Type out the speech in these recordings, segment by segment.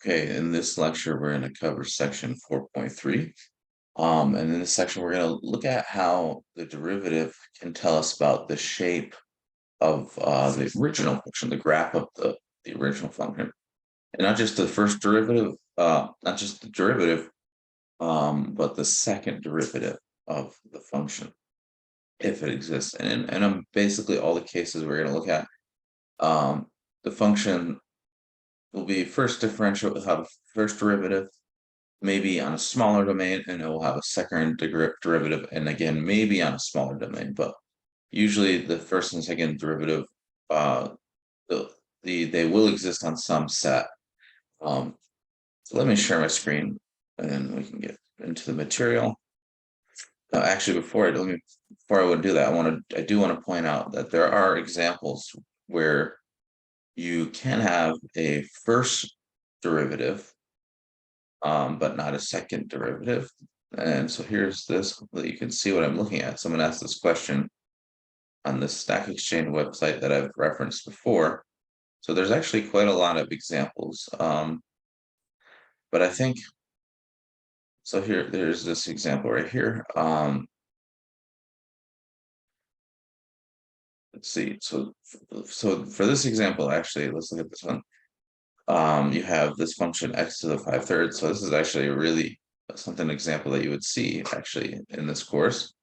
Okay, in this lecture, we're going to cover section 4.3. And in this section, we're going to look at how the derivative can tell us about the shape of the original function, the graph of the original function. And not just the first derivative, not just the derivative, but the second derivative of the function, if it exists. And basically all the cases we're going to look at, the function will be first differential, will have a first derivative, maybe on a smaller domain, and it will have a second derivative, and again, maybe on a smaller domain, but usually the first and second derivative, uh, they will exist on some set. So let me share my screen, and then we can get into the material. Actually, before I would do that, I do want to point out that there are examples where you can have a first derivative, but not a second derivative. And so here's this, you can see what I'm looking at. Someone asked this question on the Stack Exchange website that I've referenced before. So there's actually quite a lot of examples. But I think, so there's this example right here. Let's see, so for this example, actually, let's look at this one. You have this function x to the 5/3. So this is actually a really something example that you would see actually in this course.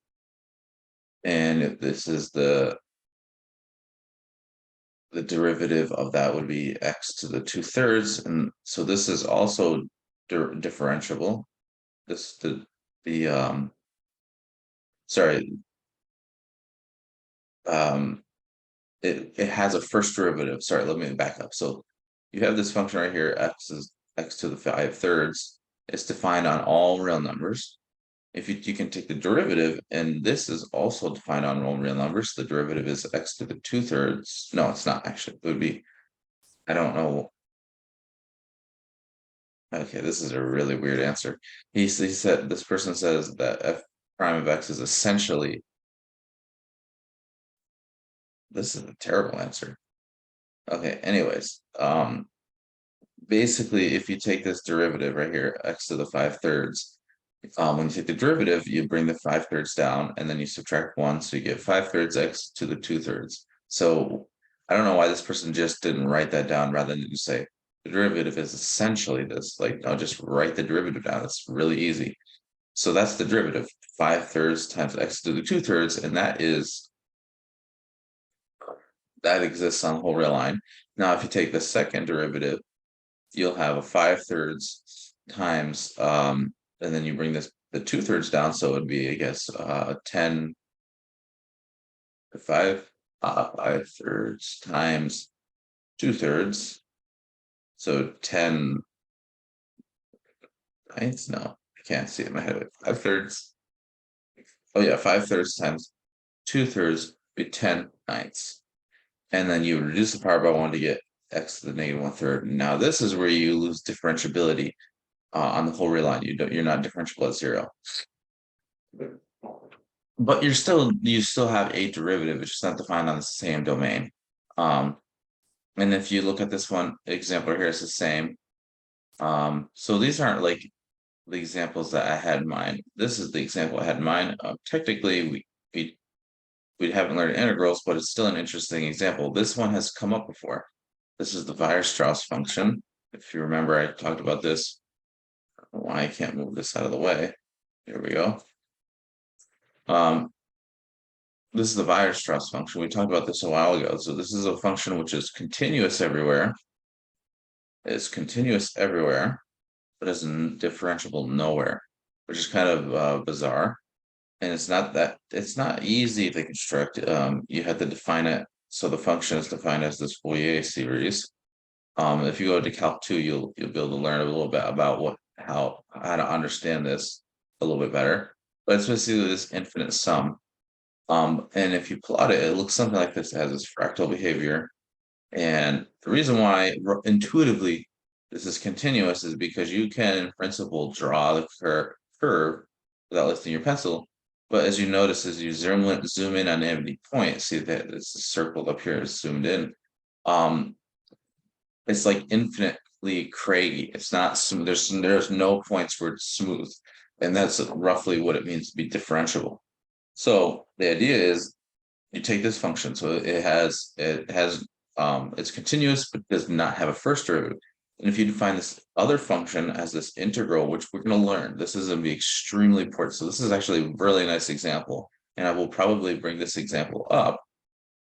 And this is the derivative of that would be x to the 2/3, and so this is also differentiable. This sorry, it has a first derivative. Sorry, let me back up. So you have this function right here, x to the 5/3. It's defined on all real numbers. If you can take the derivative, and this is also defined on all real numbers, the derivative is x to the 2/3. No, it's not actually. It would be, I don't know. Okay, this is a really weird answer. He said, this person says that f prime of x is essentially, this is a terrible answer. Okay, anyways, basically, if you take this derivative right here, x to the 5/3, when you take the derivative, you bring the 5/3 down, and then you subtract 1, so you get 5/3 x to the 2/3. So I don't know why this person just didn't write that down rather than just say the derivative is essentially this. Like, I'll just write the derivative down. It's really easy. So that's the derivative, 5/3 times x to the 2/3, and that exists on the whole real line. Now, if you take the second derivative, you'll have a 5/3 times, and then you bring the 2/3 down, so it would be, I guess, 10 to 5/3 times 2/3, so 10 ninths. No, I can't see it in my head. 5/3. Oh yeah, 5/3 times 2/3 be 10 ninths, and then you reduce the power by 1 to get x to the negative 1/3. Now this is where you lose differentiability on the whole real line. You're not differentiable at 0. But you still have a derivative. It's just not defined on the same domain. And if you look at this one example here, it's the same. So these aren't like the examples that I had in mind. This is the example I had in mind. Technically, we haven't learned integrals, but it's still an interesting example. This one has come up before. This is the Weierstrass function. If you remember, I talked about this. I don't know why I can't move this out of the way. Here we go. This is the Weierstrass function. We talked about this a while ago. So this is a function which is continuous everywhere. It's continuous everywhere, but is differentiable nowhere, which is kind of bizarre. And it's not easy to construct. You have to define it. So the function is defined as this Fourier series. If you go to Calc 2, you'll be able to learn a little bit about how to understand this a little bit better. But it's basically this infinite sum. And if you plot it, it looks something like this. It has this fractal behavior. And the reason why intuitively this is continuous is because you can, in principle, draw the curve without lifting your pencil. But as you notice, as you zoom in on any point, see that it's circled up here, it's zoomed in. It's like infinite craggy. It's not smooth. There's no points where it's smooth, and that's roughly what it means to be differentiable. So the idea is you take this function, so it's continuous but does not have a first derivative. And if you define this other function as this integral, which we're going to learn, this is going to be extremely important. So this is actually a really nice example, and I will probably bring this example up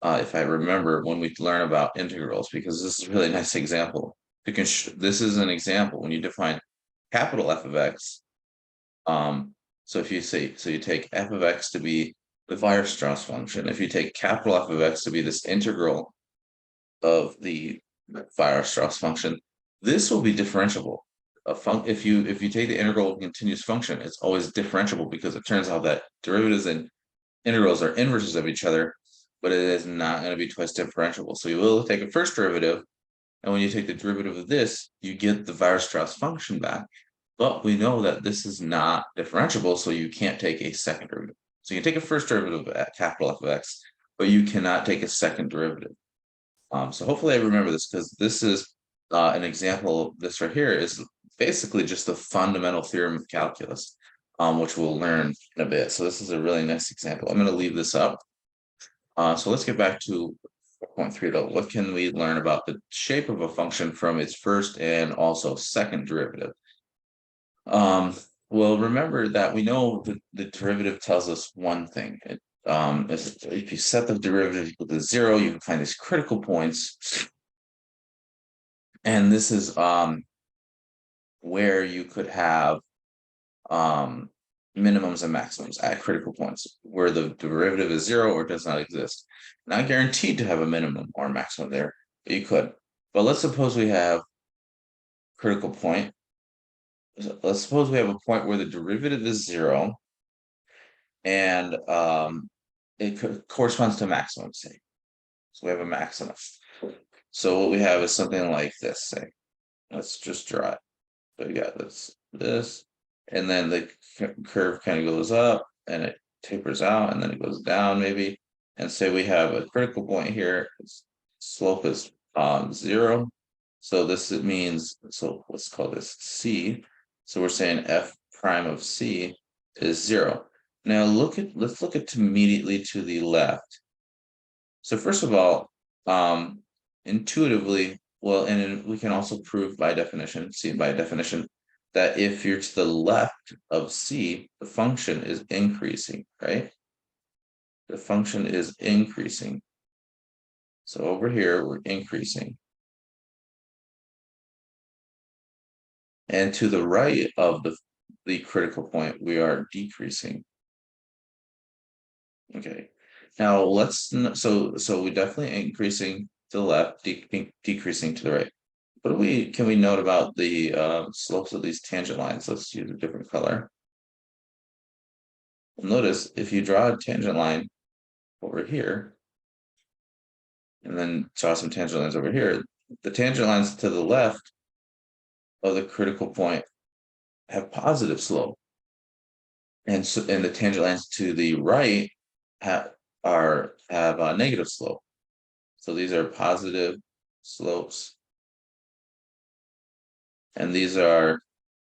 if I remember when we learn about integrals, because this is a really nice example. This is an example when you define capital F of X. So if you say, so you take F of X to be the Weierstrass function. If you take capital F of X to be this integral of the Weierstrass function, this will be differentiable. If you take the integral of a continuous function, it's always differentiable because it turns out that derivatives and integrals are inverses of each other, but it is not going to be twice differentiable. So you will take a first derivative, and when you take the derivative of this, you get the Weierstrass function back. But we know that this is not differentiable, so you can't take a second derivative. So you can take a first derivative at capital F of X, but you cannot take a second derivative. So hopefully I remember this, because this is an example. This right here is basically just the fundamental theorem of calculus, which we'll learn in a bit. So this is a really nice example. I'm going to leave this up. So let's get back to 4.3 though. What can we learn about the shape of a function from its first and also second derivative? Well, remember that we know that the derivative tells us one thing. If you set the derivative equal to 0, you can find these critical points. And this is where you could have minimums and maximums at critical points, where the derivative is 0 or does not exist. Not guaranteed to have a minimum or a maximum there, but you could. But let's suppose we have critical point. Let's suppose we have a point where the derivative is 0, and it corresponds to maximum, say. So we have a maximum. So what we have is something like this, say. Let's just draw it. So we got this, and then the curve kind of goes up and it tapers out, and then it goes down maybe. And say we have a critical point here. Slope is 0. So this means, so let's call this C. So we're saying f prime of C is 0. Now let's look at immediately to the left. So first of all, intuitively, well, and we can also prove by definition, that if you're to the left of C, the function is increasing, right? The function is increasing. So over here, we're increasing. And to the right of the critical point, we are decreasing. Okay. Now so we definitely increasing to the left, decreasing to the right. What can we note about the slopes of these tangent lines? Let's use a different color. Notice if you draw a tangent line over here, and then draw some tangent lines over here, the tangent lines to the left of the critical point have positive slope, and the tangent lines to the right have a negative slope. So these are positive slopes, and these are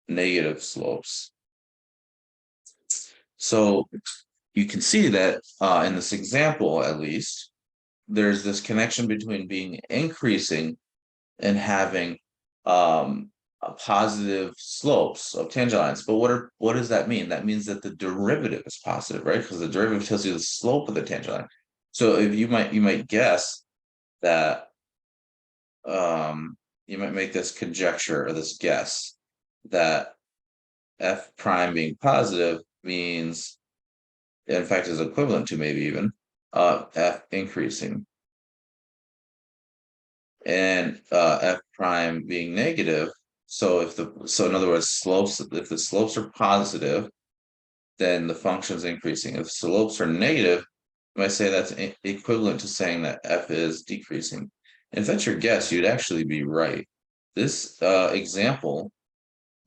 negative slopes. So you can see that in this example, at least, there's this connection between being increasing and having positive slopes of tangent lines. But what does that mean? That means that the derivative is positive, right? Because the derivative tells you the slope of the tangent line. So if you might guess that you might make this conjecture or this guess that f prime being positive means, in fact, is equivalent to maybe even f increasing, and f prime being negative. So in other words, if the slopes are positive, then the function is increasing. If slopes are negative, you might say that's equivalent to saying that f is decreasing. And if that's your guess, you'd actually be right. This example,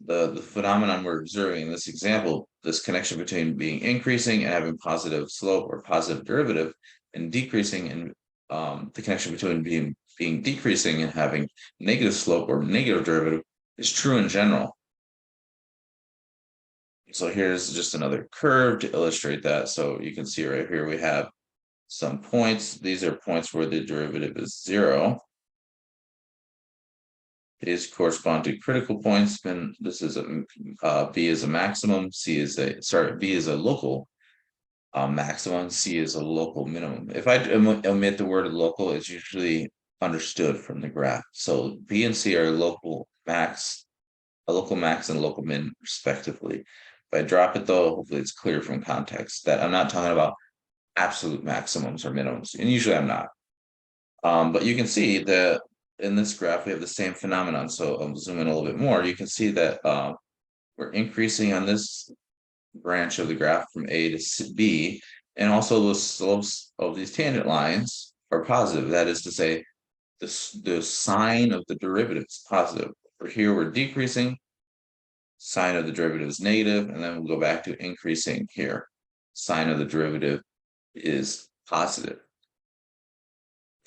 the phenomenon we're observing in this example, this connection between being increasing and having positive slope or positive derivative, and decreasing, and the connection between being being decreasing and having negative slope or negative derivative is true in general. So here's just another curve to illustrate that. So you can see right here we have some points. These are points where the derivative is 0. These correspond to critical points. And this is B is a maximum, B is a local maximum, C is a local minimum. If I omit the word local, it's usually understood from the graph. So B and C are a local max and a local min respectively. If I drop it though, hopefully it's clear from context that I'm not talking about absolute maximums or minimums, and usually I'm not. But you can see that in this graph we have the same phenomenon. So I'll zoom in a little bit more. You can see that we're increasing on this branch of the graph from A to B, and also those slopes of these tangent lines are positive. That is to say, the sign of the derivative is positive. For here, we're decreasing, sign of the derivative is negative, and then we'll go back to increasing here. Sign of the derivative is positive.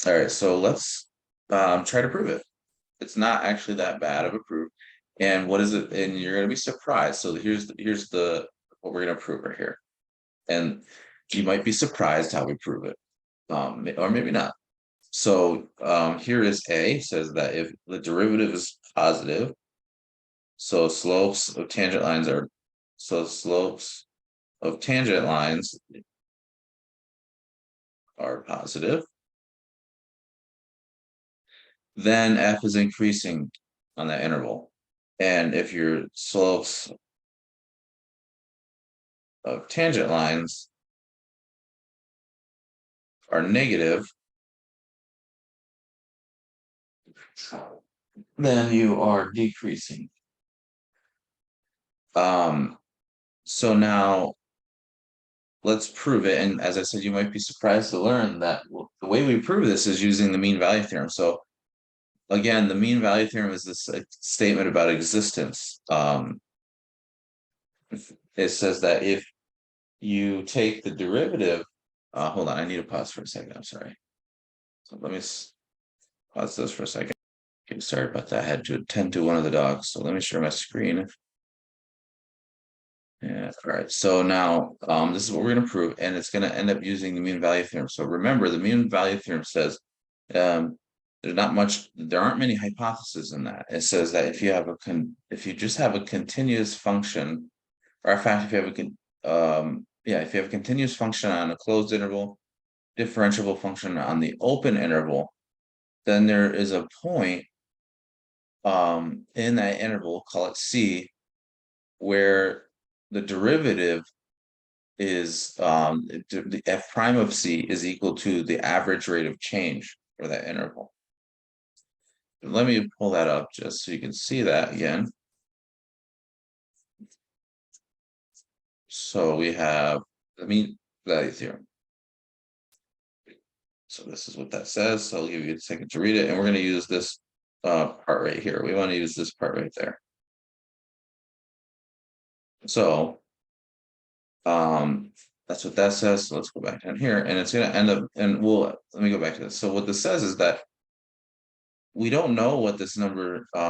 All right, so let's try to prove it. It's not actually that bad of a proof. And what is it? And you're going to be surprised. So here's the what we're going to prove right here. And you might be surprised how we prove it, or maybe not. So here is A, says that if the derivative is positive, so slopes of tangent lines are positive, then f is increasing on that interval. And if your slopes of tangent lines are negative, then you are decreasing. So now let's prove it. And as I said, you might be surprised to learn that the way we prove this is using the mean value theorem. So again, the mean value theorem is this statement about existence. It says that if you take the derivative, hold on, I need to pause for a second. I'm sorry. So let me pause this for a second. Okay, sorry about that. I had to attend to one of the dogs. So let me share my screen. Yeah, all right. So now this is what we're going to prove, and it's going to end up using the mean value theorem. So remember, the mean value theorem says there aren't many hypotheses in that. It says that if you just have a continuous function, or in fact, if you have a continuous function on a closed interval, differentiable function on the open interval, then there is a point in that interval, call it C, where the derivative is the f prime of C is equal to the average rate of change for that interval. Let me pull that up just so you can see that again. So we have the mean value theorem. So this is what that says. So I'll give you a second to read it, and we're going to use this part right here. We want to use this part right there. So that's what that says. So let's go back down here, and it's going to end up, and let me go back to this. So what this says is that we don't know what this number, we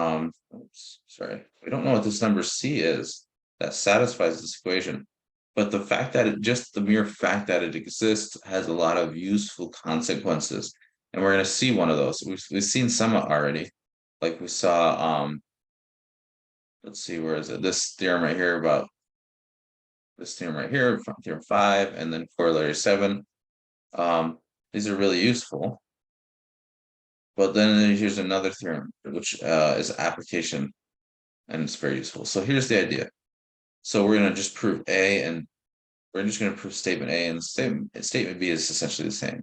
don't know what this number C is that satisfies this equation. But the fact that the mere fact that it exists has a lot of useful consequences. And we're going to see one of those. We've seen some already. Like we saw, let's see, where is it? This theorem right here about this theorem right here, theorem 5, and then corollary 7. These are really useful. But then here's another theorem, which is application, and it's very useful. So here's the idea. So we're going to just prove A, and we're just going to prove statement A, and statement B is essentially the same.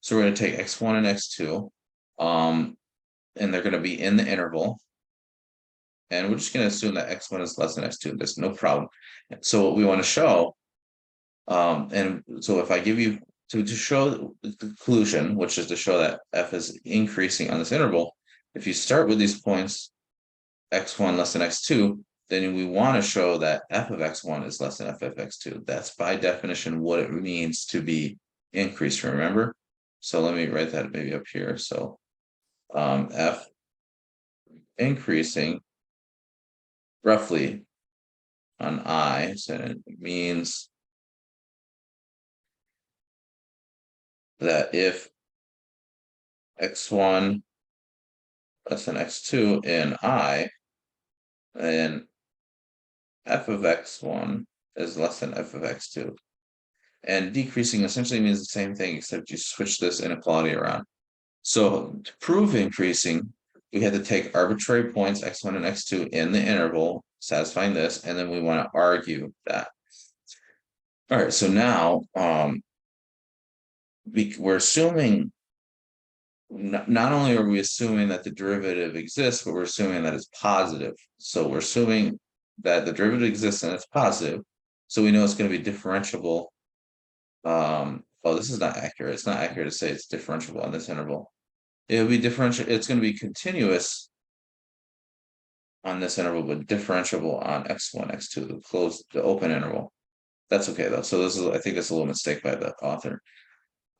So we're going to take x1 and x2, and they're going to be in the interval. And we're just going to assume that x1 is less than x2. There's no problem. So what we want to show, and so if I give you to show the conclusion, which is to show that f is increasing on this interval, if you start with these points, x1 less than x2, then we want to show that f of x1 is less than f of x2. That's by definition what it means to be increased, remember? So let me write that maybe up here. So f increasing roughly on I, so it means that if x1 less than x2 in I, then f of x1 is less than f of x2. And decreasing essentially means the same thing, except you switch this inequality around. So to prove increasing, we had to take arbitrary points x1 and x2 in the interval, satisfying this, and then we want to argue that. All right, so now we're assuming not only are we assuming that the derivative exists, but we're assuming that it's positive. So we're assuming that the derivative exists and it's positive. So we know it's going to be differentiable. Oh, this is not accurate. It's not accurate to say it's differentiable on this interval. It'll be differential. It's going to be continuous on this interval, but differentiable on x1, x2, the open interval. That's okay though. So this is, I think that's a little mistake by the author.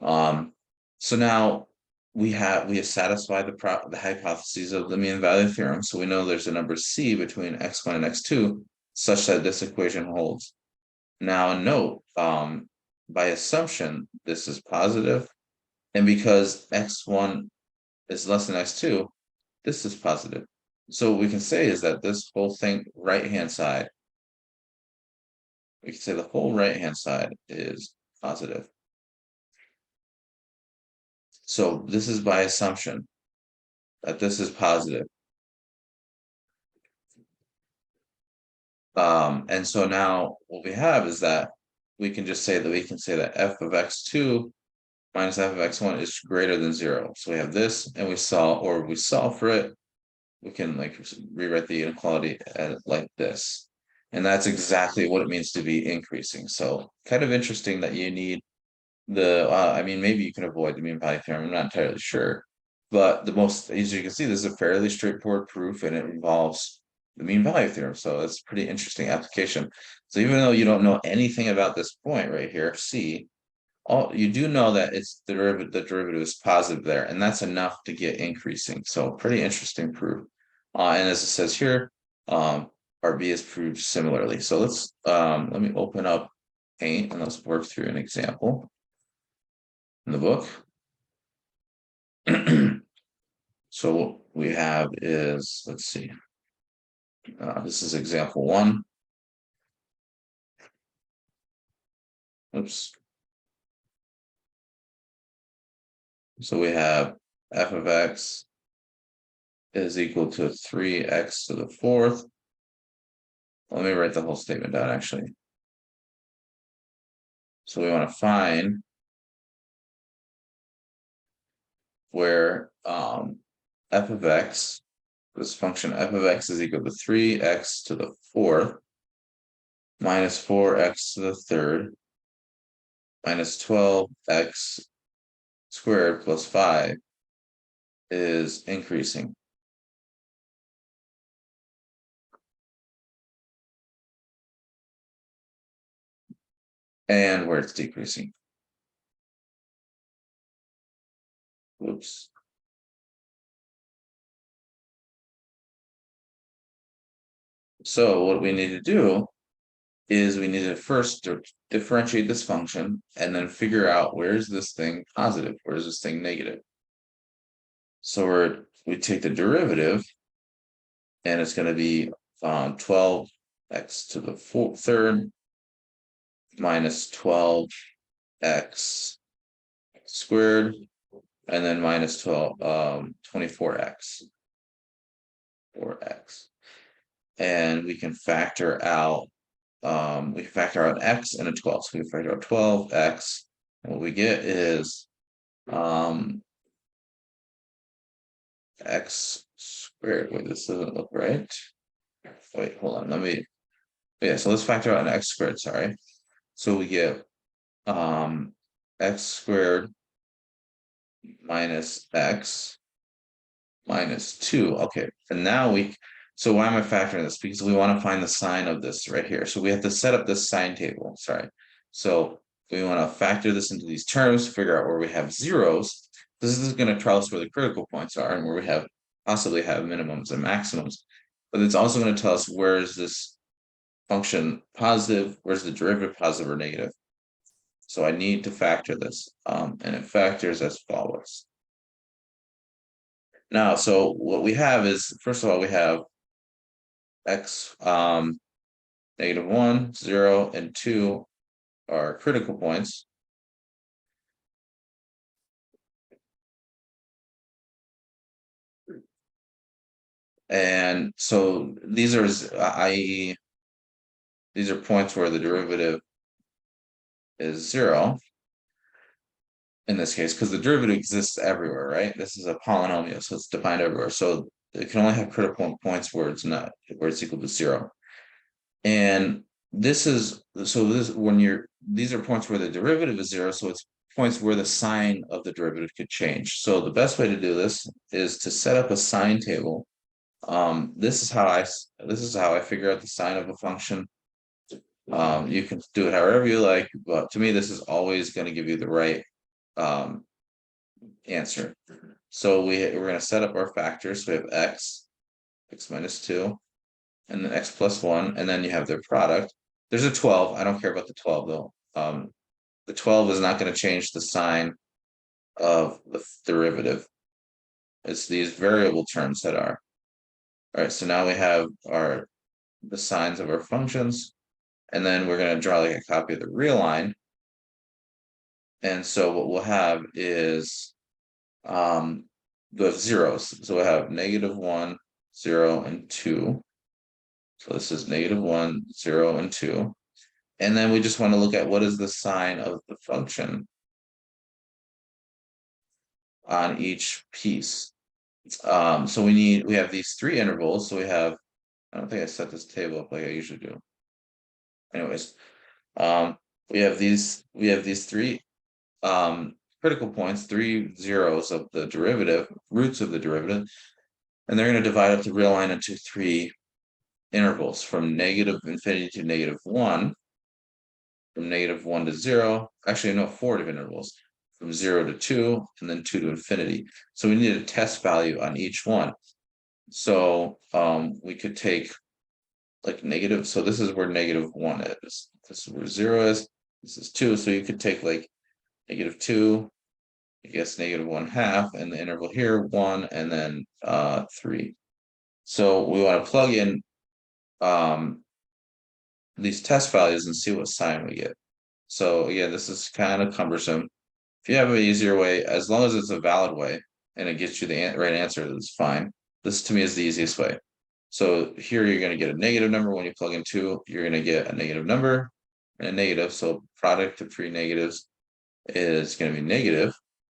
So now we have satisfied the hypotheses of the mean value theorem. So we know there's a number c between x1 and x2 such that this equation holds. Now note, by assumption, this is positive, and because x1 is less than x2, this is positive. So what we can say is that this whole thing, right-hand side, we can say the whole right-hand side is positive. So this is by assumption that this is positive. And so now what we have is that we can say that f of x2 minus f of x1 is greater than 0. So we have this, and we solve for it. We can rewrite the inequality like this. And that's exactly what it means to be increasing. So kind of interesting that you need I mean, maybe you can avoid the mean value theorem. I'm not entirely sure. But as you can see, this is a fairly straightforward proof, and it involves the mean value theorem. So it's a pretty interesting application. So even though you don't know anything about this point right here, C, you do know that the derivative is positive there, and that's enough to get increasing. So pretty interesting proof. And as it says here, part B is proved similarly. So let me open up Paint and let's work through an example in the book. So what we have is, let's see, this is example 1. Oops. So we have f of x is equal to 3x to the 4th. Let me write the whole statement down actually. So we want to find where f of x, this function f of x is equal to 3x to the 4th minus 4x to the 3rd minus 12x squared plus 5 is increasing. And where it's decreasing. Oops. So what we need to do is we need to first differentiate this function and then figure out where's this thing positive, where's this thing negative. So we take the derivative, and it's going to be 12x to the 3rd minus 12x squared, and then minus 24x, 4x. And we can factor out x and a 12. So we can factor out 12x, and what we get is x squared. Wait, this doesn't look right. Wait, hold on. So let's factor out an x squared, sorry. So we get x squared minus x minus 2. Okay, and now so why am I factoring this? Because we want to find the sign of this right here. So we have to set up this sign table, sorry. So we want to factor this into these terms, figure out where we have zeros, This is going to tell us where the critical points are and where we have possibly have minimums and maximums. But it's also going to tell us where is this function positive, where's the derivative positive or negative. So I need to factor this, and it factors as follows. Now, so what we have is, first of all, we have x -1, 0, and 2 are critical points. And so these are, i.e., these are points where the derivative is 0 in this case, because the derivative exists everywhere, right? This is a polynomial, so it's defined everywhere. So it can only have critical points where it's not, where it's equal to 0. And this is, so this, when you're, these are points where the derivative is 0, so it's points where the sign of the derivative could change. So the best way to do this is to set up a sign table. This is how I figure out the sign of a function. You can do it however you like, but to me, this is always going to give you the right answer. So we're going to set up our factors. So we have x minus 2, and then x plus 1, and then you have their product. There's a 12. I don't care about the 12 though. The 12 is not going to change the sign of the derivative. It's these variable terms that are. All right, so now we have the signs of our functions, and then we're going to draw like a copy of the real line. And so what we'll have is the zeros. So we'll have -1, 0, and 2. So this is -1, 0, and 2. And then we just want to look at what is the sign of the function on each piece. So we have these 3 intervals. So we have, I don't think I set this table up like I usually do. Anyways, we have these 3 critical points, 3 zeros of the derivative, roots of the derivative, and they're going to divide up the real line into 3 intervals from -infinity to -1, from -1 to 0. Actually, no, 4 different intervals, from 0 to 2, and then 2 to infinity. So we need a test value on each one. So we could take like negative. So this is where -1 is. This is where 0 is. This is 2. So you could take like -2, I guess -1/2, and the interval here 1, and then 3. So we want to plug in these test values and see what sign we get. So again, this is kind of cumbersome. If you have an easier way, as long as it's a valid way and it gets you the right answer, that's fine. This to me is the easiest way. So here you're going to get a negative number when you plug in 2. You're going to get a negative number and a negative. So product of 3 negatives is going to be negative.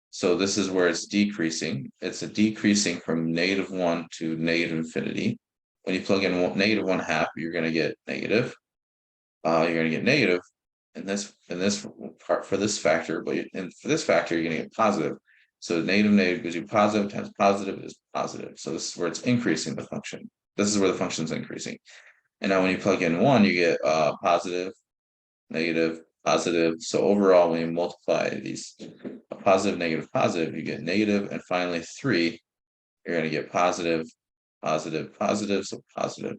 So this is where it's decreasing. It's a decreasing from -1 to -infinity. When you plug in -1/2, you're going to get negative. You're going to get negative in this part for this factor, but for this factor, you're going to get positive. So negative gives you positive times positive is positive. So this is where it's increasing the function. This is where the function is increasing. And now when you plug in 1, you get positive, negative, positive. So overall, when you multiply these positive, negative, positive, you get negative, and finally 3, you're going to get positive, positive, positive, so positive.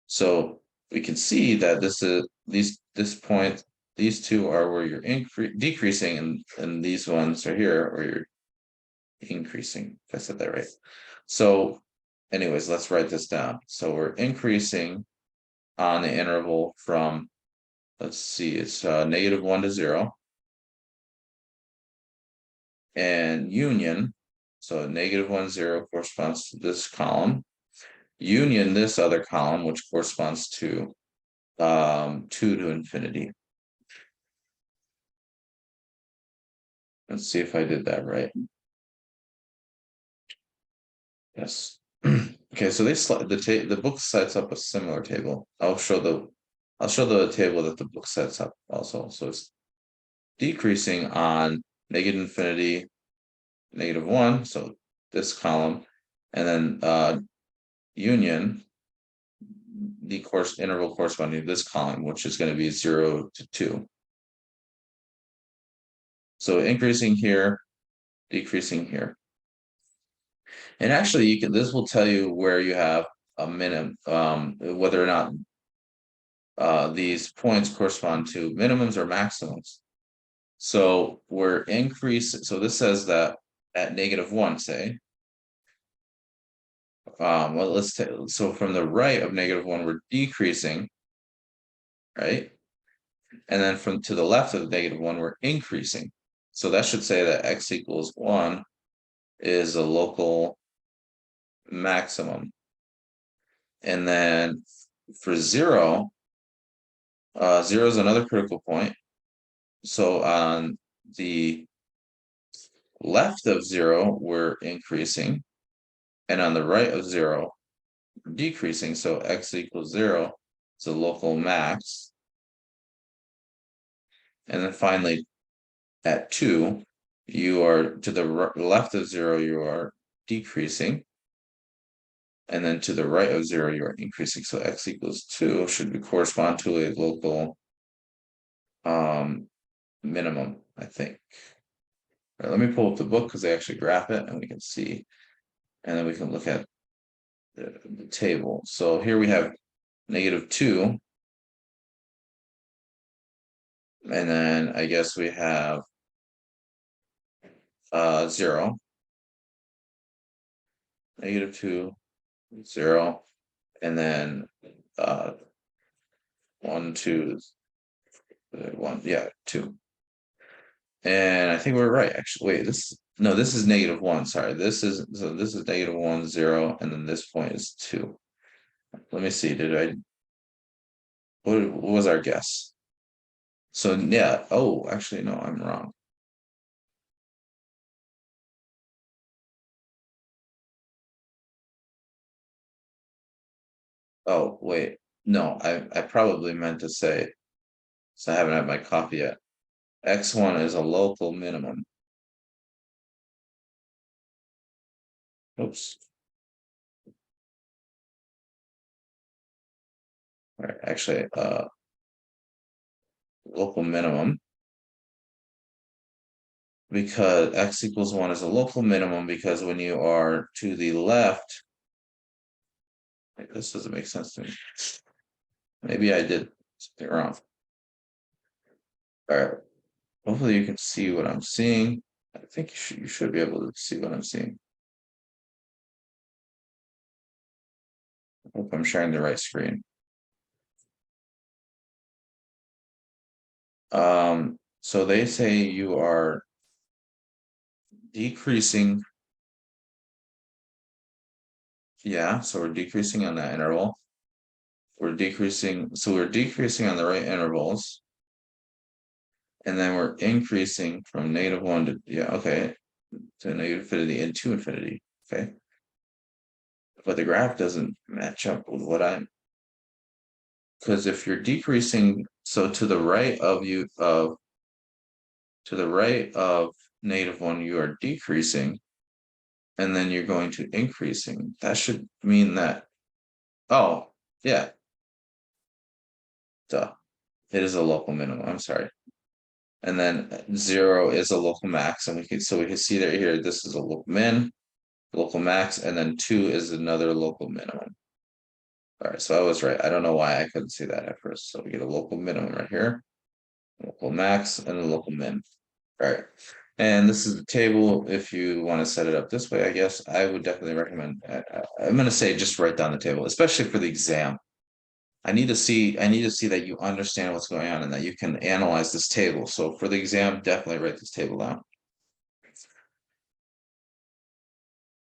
So we can see that this point, these 2 are where you're decreasing, and these ones are here where you're increasing. If I said that right. So anyways, let's write this down. So we're increasing on the interval from, let's see, it's -1 to 0. And union, so -1, 0 corresponds to this column. Union this other column, which corresponds to 2 to infinity. Let's see if I did that right. Yes. Okay, so the book sets up a similar table. I'll show the table that the book sets up also. So it's decreasing on -infinity, -1, so this column, and then union, the interval corresponding to this column, which is going to be 0 to 2. So increasing here, decreasing here. And actually, this will tell you where you have a minimum, whether or not these points correspond to minimums or maximums. So we're increasing. So this says that at -1, say. Well, let's take, so from the right of -1, we're decreasing, right? And then from to the left of -1, we're increasing. So that should say that x equals 1 is a local maximum. And then for 0, 0 is another critical point. So on the left of 0, we're increasing. And on the right of 0, decreasing. So x equals 0 is a local max. And then finally, at 2, you are to the left of 0, you are decreasing. And then to the right of 0, you are increasing. So x equals 2 should correspond to a local minimum, I think. All right, let me pull up the book because they actually graph it and we can see. And then we can look at the table. So here we have -2. And then I guess we have 0. -2, 0, and then 1, 2, 1, yeah, 2. And I think we're right, actually. Wait, this is -1. Sorry, this is -1, 0, and then this point is 2. Let me see. What was our guess? So yeah. Oh, actually, no, I'm wrong. Oh, wait. No, I probably meant to say, so I haven't had my coffee yet. X1 is a local minimum. Oops. All right, actually, local minimum, because x equals 1 is a local minimum, because when you are to the left, this doesn't make sense to me. Maybe I did something wrong. All right, hopefully you can see what I'm seeing. I think you should be able to see what I'm seeing. I hope I'm sharing the right screen. So they say you are decreasing. Yeah, so we're decreasing on that interval. We're decreasing, so we're decreasing on the right intervals. And then we're increasing from -1 to, yeah, okay, to -infinity and to infinity, okay? But the graph doesn't match up with what I'm, because if you're decreasing, so to the right of to the right of -1, you are decreasing, and then you're going to increasing. That should mean that, oh, yeah, duh, it is a local minimum, I'm sorry. And then 0 is a local max, and we can see that here, this is a local min, local max, and then 2 is another local minimum. All right, so I was right. I don't know why I couldn't see that at first. So we get a local minimum right here, local max, and a local min. All right, and this is the table. If you want to set it up this way, I guess I would definitely recommend. I'm going to say just write down the table, especially for the exam. I need to see that you understand what's going on and that you can analyze this table. So for the exam, definitely write this table down.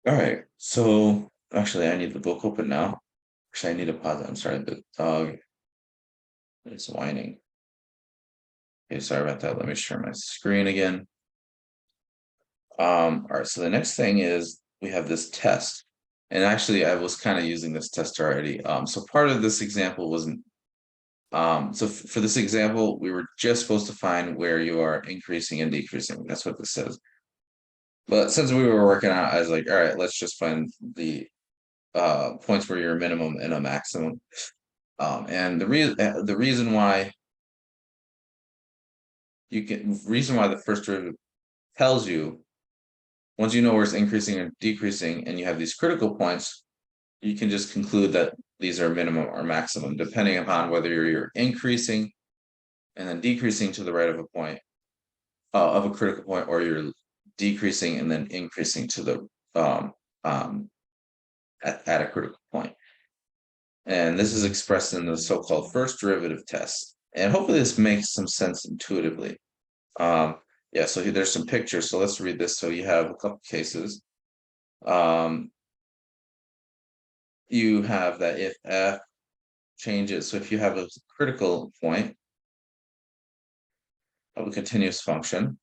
All right, so actually, I need the book open now. Actually, I need to pause it. I'm sorry, the dog is whining. Okay, sorry about that. Let me share my screen again. All right, so the next thing is we have this test. And actually, I was kind of using this test already. So part of this example wasn't, so for this example, we were just supposed to find where you are increasing and decreasing. That's what this says. But since we were working out, I was like, all right, let's just find the points where you're a minimum and a maximum. And the reason why the first derivative tells you once you know where it's increasing or decreasing, and you have these critical points, you can just conclude that these are minimum or maximum, depending upon whether you're increasing and then decreasing to the right of a point, of a critical point, or you're decreasing and then increasing to the at a critical point. And this is expressed in the so-called first derivative test. And hopefully this makes some sense intuitively. Yeah, so here, there's some pictures. So let's read this. So you have a couple cases. You have that if f changes, so if you have a critical point of a continuous function,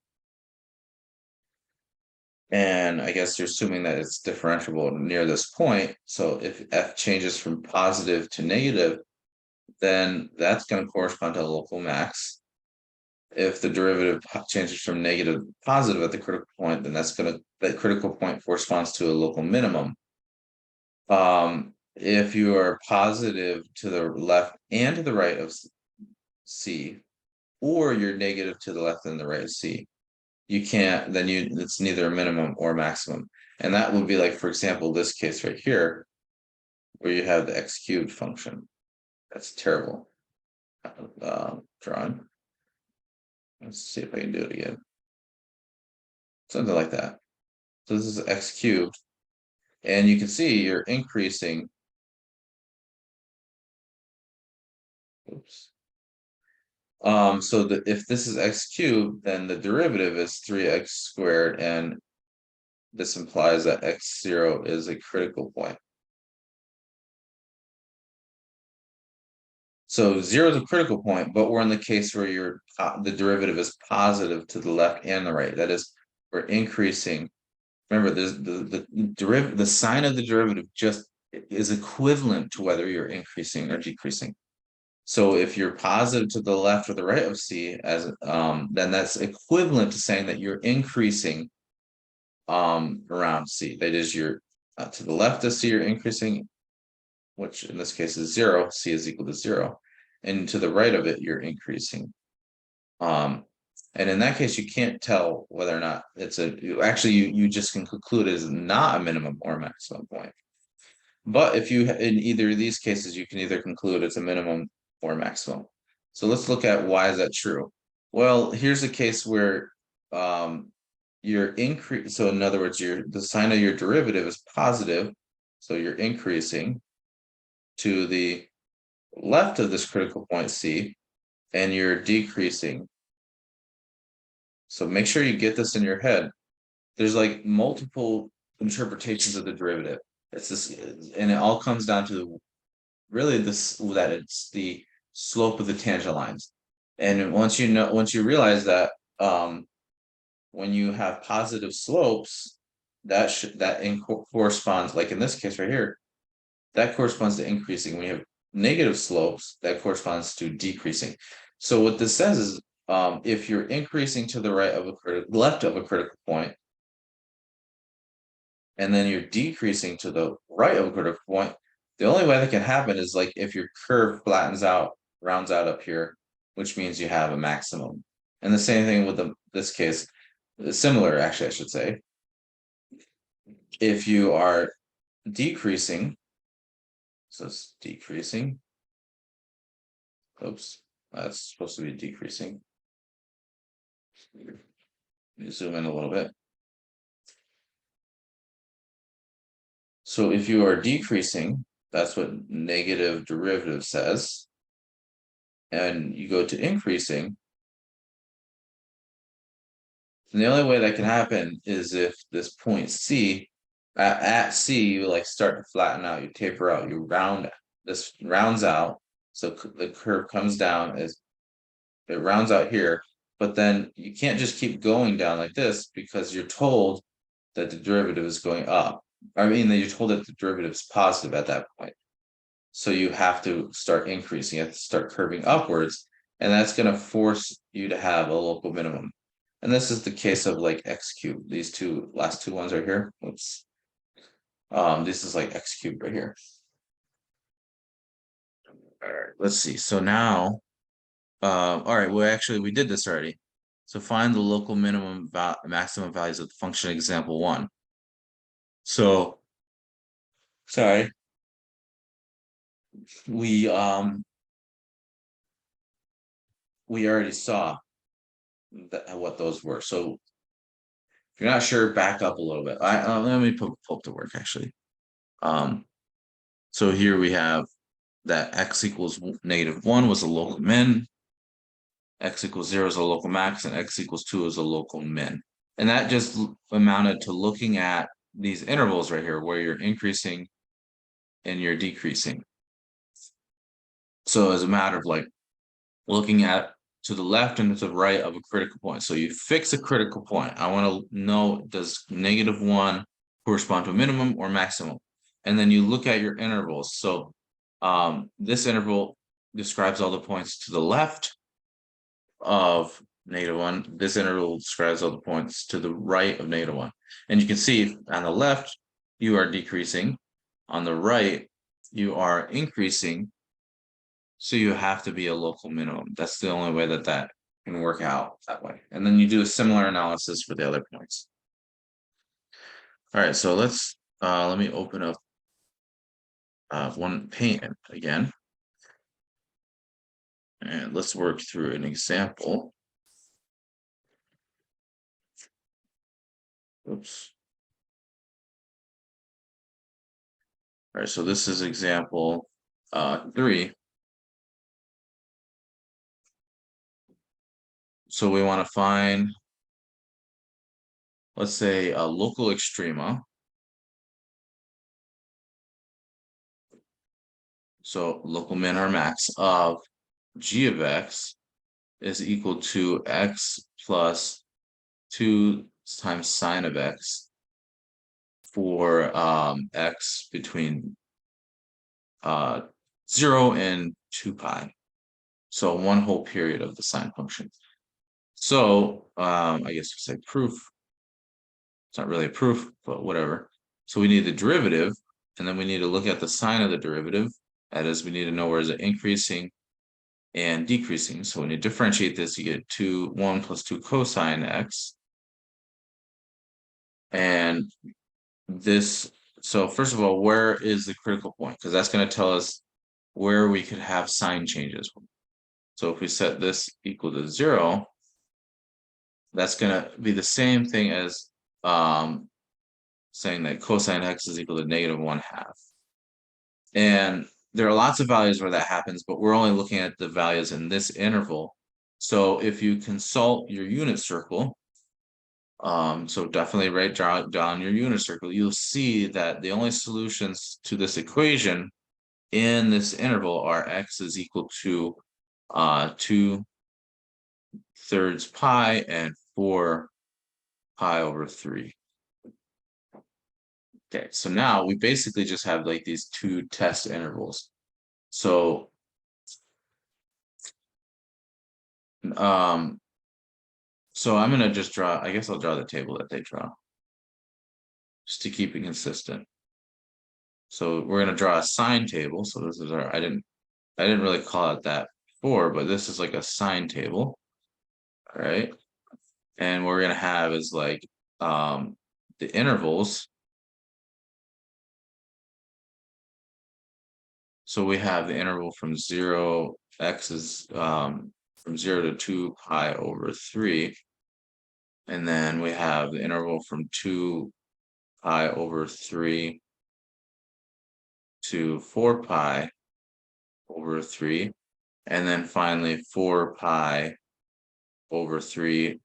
and I guess you're assuming that it's differentiable near this point. So if f changes from positive to negative, then that's going to correspond to a local max. If the derivative changes from negative to positive at the critical point, then that critical point corresponds to a local minimum. If you are positive to the left and to the right of C, or you're negative to the left and the right of C, you can't, then it's neither a minimum or maximum. And that would be like, for example, this case right here, where you have the x cubed function. That's terrible. Drawing. Let's see if I can do it again. Something like that. So this is x cubed, and you can see you're increasing. Oops. So that if this is x cubed, then the derivative is 3x squared, and this implies that x0 is a critical point. So 0 is a critical point, but we're in the case where the derivative is positive to the left and the right. That is, we're increasing. Remember, the sign of the derivative just is equivalent to whether you're increasing or decreasing. So if you're positive to the left or the right of C, then that's equivalent to saying that you're increasing around C. That is, you're to the left of C, you're increasing, which in this case is 0. C is equal to 0, and to the right of it, you're increasing. And in that case, you can't tell whether or not it's you just can conclude it is not a minimum or maximum point. But if you, in either of these cases, you can either conclude it's a minimum or maximum. So let's look at why is that true. Well, here's a case where your increase, so in other words, the sign of your derivative is positive, so you're increasing to the left of this critical point C, and you're decreasing. So make sure you get this in your head. There's like multiple interpretations of the derivative. It's this, and it all comes down to really that it's the slope of the tangent lines. And once you realize that, when you have positive slopes, that corresponds, like in this case right here, that corresponds to increasing. When you have negative slopes, that corresponds to decreasing. So what this says is, if you're increasing to the left of a critical point, and then you're decreasing to the right of a critical point, the only way that can happen is like if your curve flattens out, rounds out up here, which means you have a maximum. And the same thing with this case, similar actually, I should say. If you are decreasing, so it's decreasing. Oops, that's supposed to be decreasing. Let me zoom in a little bit. So if you are decreasing, that's what negative derivative says. And you go to increasing, and the only way that can happen is if this point C, at C, you like start to flatten out, you taper out, you this rounds out. So the curve comes down, as it rounds out here, but then you can't just keep going down like this, because you're told that the derivative is going up. I mean, that you're told that the derivative is positive at that point. So you have to start increasing, you have to start curving upwards, and that's going to force you to have a local minimum. And this is the case of like x cubed. These last two ones right here. Oops. This is like x cubed right here. All right, let's see. So now, all right, well, actually, we did this already. So find the local maximum values of the function example 1. So, sorry, we we already saw what those were. So if you're not sure, back up a little bit. Let me pull up the work actually. Um, so here we have that x equals -1 was a local min, x equals 0 is a local max, and x equals 2 is a local min. And that just amounted to looking at these intervals right here where you're increasing and you're decreasing. So as a matter of like looking at to the left and to the right of a critical point. So you fix a critical point. I want to know, does -1 correspond to a minimum or maximum? And then you look at your intervals. So this interval describes all the points to the left of -1. This interval describes all the points to the right of -1. And you can see on the left, you are decreasing. On the right, you are increasing. So you have to be a local minimum. That's the only way that that can work out that way. And then you do a similar analysis for the other points. All right, so let me open up one paint again. And let's work through an example. Oops. All right, so this is example 3. So we want to find, let's say, a local extrema. So local min or max of g of x is equal to x plus 2 times sine of x for x between 0 and 2 pi. So one whole period of the sine function. So I guess you say proof. It's not really a proof, but whatever. So we need the derivative, and then we need to look at the sign of the derivative. That is, we need to know where is it increasing and decreasing. So when you differentiate this, you get 1 plus 2 cosine x. And this, so first of all, where is the critical point? Because that's going to tell us where we could have sign changes. So if we set this equal to 0, that's going to be the same thing as saying that cosine x is equal to -1/2. And there are lots of values where that happens, but we're only looking at the values in this interval. So if you consult your unit circle, so definitely write down your unit circle, you'll see that the only solutions to this equation in this interval are x is equal to 2/3 pi and 4 pi over 3. Okay, so now we basically just have like these two test intervals. So I'm gonna just draw, I guess I'll draw the table that they draw just to keep it consistent. So we're gonna draw a sine table. So this is our, I didn't really call it that before, but this is like a sine table. All right. And what we're gonna have is like the intervals. So we have the interval from 0, x is from 0 to 2 pi over 3. And then we have the interval from 2 pi over 3 to 4 pi over 3. And then finally 4 pi over 3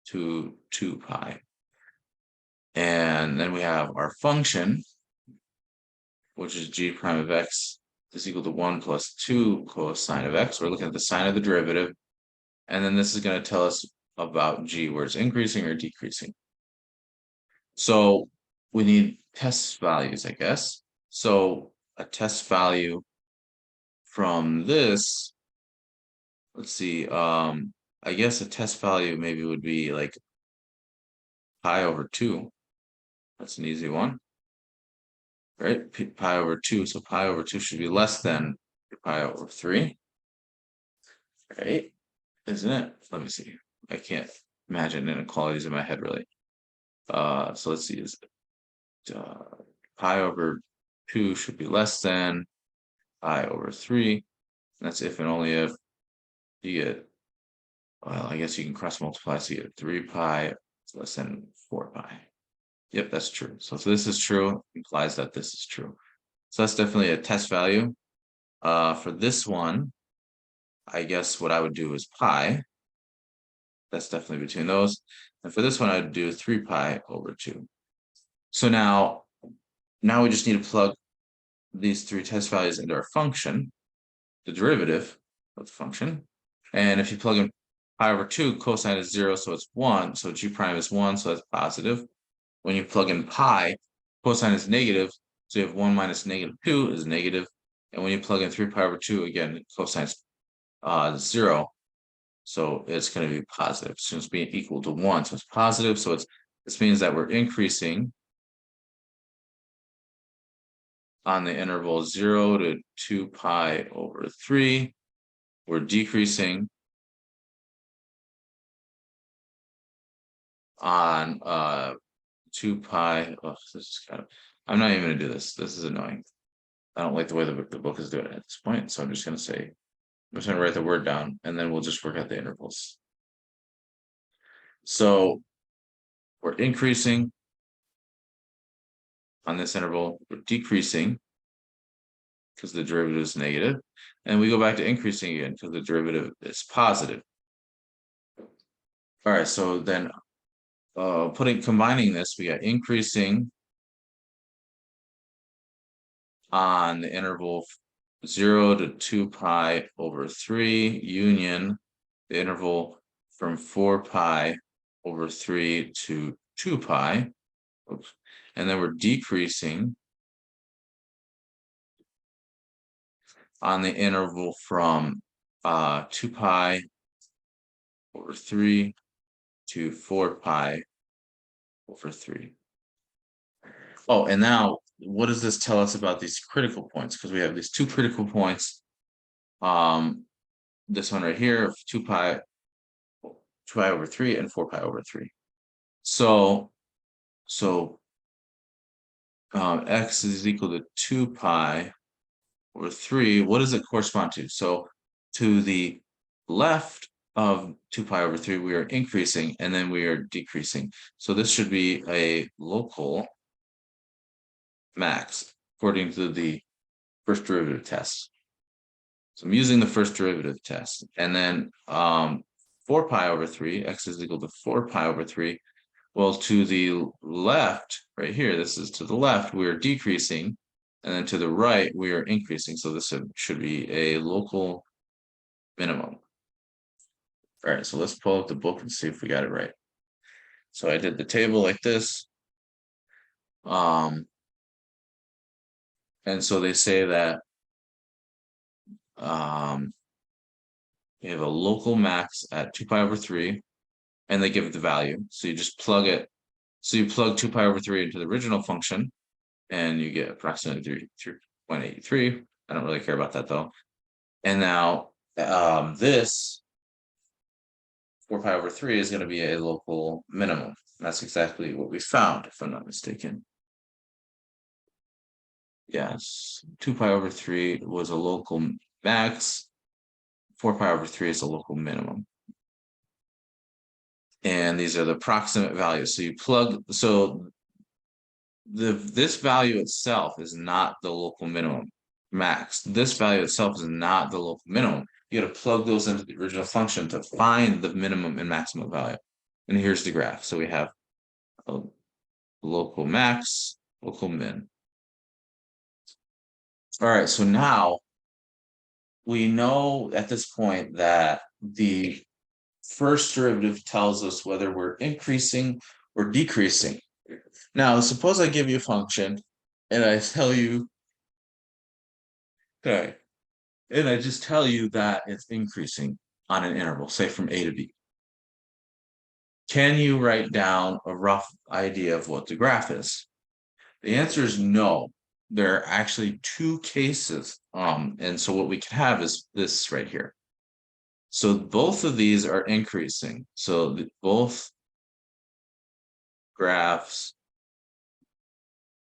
to 2 pi. And then we have our function, which is g prime of x is equal to 1 plus 2 cosine of x. We're looking at the sign of the derivative. And then this is going to tell us about g, where it's increasing or decreasing. So we need test values, I guess. So a test value from this, let's see, I guess a test value maybe would be like pi over 2. That's an easy one, right? Pi over 2. So pi over 2 should be less than pi over 3, right? Isn't it? Let me see. I can't imagine inequalities in my head really. So let's see. pi over 2 should be less than pi over 3. That's if and only if you get, well, I guess you can cross multiply, so you get 3 pi is less than 4 pi. Yep, that's true. So if this is true, implies that this is true. So that's definitely a test value. For this one, I guess what I would do is pi. That's definitely between those. And for this one, I'd do 3 pi over 2. So now we just need to plug these three test values into our function, the derivative of the function. And if you plug in pi over 2, cosine is 0, so it's 1. So g prime is 1, so that's positive. When you plug in pi, cosine is negative, so you have 1 minus negative 2 is negative. And when you plug in 3 pi over 2, again, cosine is 0. So it's going to be positive. So it's being equal to 1. So it's positive. So this means that we're increasing on the interval 0 to 2 pi over 3. We're decreasing on 2 pi. Oh, this is kind of, I'm not even going to do this. This is annoying. I don't like the way the book is doing it at this point. So I'm just going to say, I'm just going to write the word down and then we'll just work out the intervals. So we're increasing on this interval, we're decreasing because the derivative is negative, and we go back to increasing again because the derivative is positive. All right, so then combining this, we got increasing on the interval 0 to 2 pi over 3 union the interval from 4 pi over 3 to 2 pi. Oops. And then we're decreasing on the interval from 2 pi over 3 to 4 pi over 3. Oh, and now what does this tell us about these critical points? Because we have these two critical points. This one right here, 2 pi over 3 and 4 pi over 3. So x is equal to 2 pi over 3. What does it correspond to? So to the left of 2 pi over 3, we are increasing and then we are decreasing. So this should be a local max according to the first derivative test. So I'm using the first derivative test. And then 4 pi over 3, x is equal to 4 pi over 3. Well, to the left, right here, this is to the left, we are decreasing. And then to the right, we are increasing. So this should be a local minimum. All right, so let's pull up the book and see if we got it right. So I did the table like this. And so they say that you have a local max at 2 pi over 3, and they give it the value. So you just plug it. So you plug 2 pi over 3 into the original function, and you get approximately 3.83. I don't really care about that though. And now this 4 pi over 3 is going to be a local minimum. That's exactly what we found, if I'm not mistaken. Yes, 2 pi over 3 was a local max. 4 pi over 3 is a local minimum. And these are the approximate values. So you plug, so this value itself is not the local minimum max. This value itself is not the local minimum. You got to plug those into the original function to find the minimum and maximum value. And here's the graph. So we have a local max, local min. All right, so now we know at this point that the first derivative tells us whether we're increasing or decreasing. Now, suppose I give you a function and I tell you, okay, and I just tell you that it's increasing on an interval, say from A to B. Can you write down a rough idea of what the graph is? The answer is no. There are actually two cases. And so what we can have is this right here. So both of these are increasing. So both graphs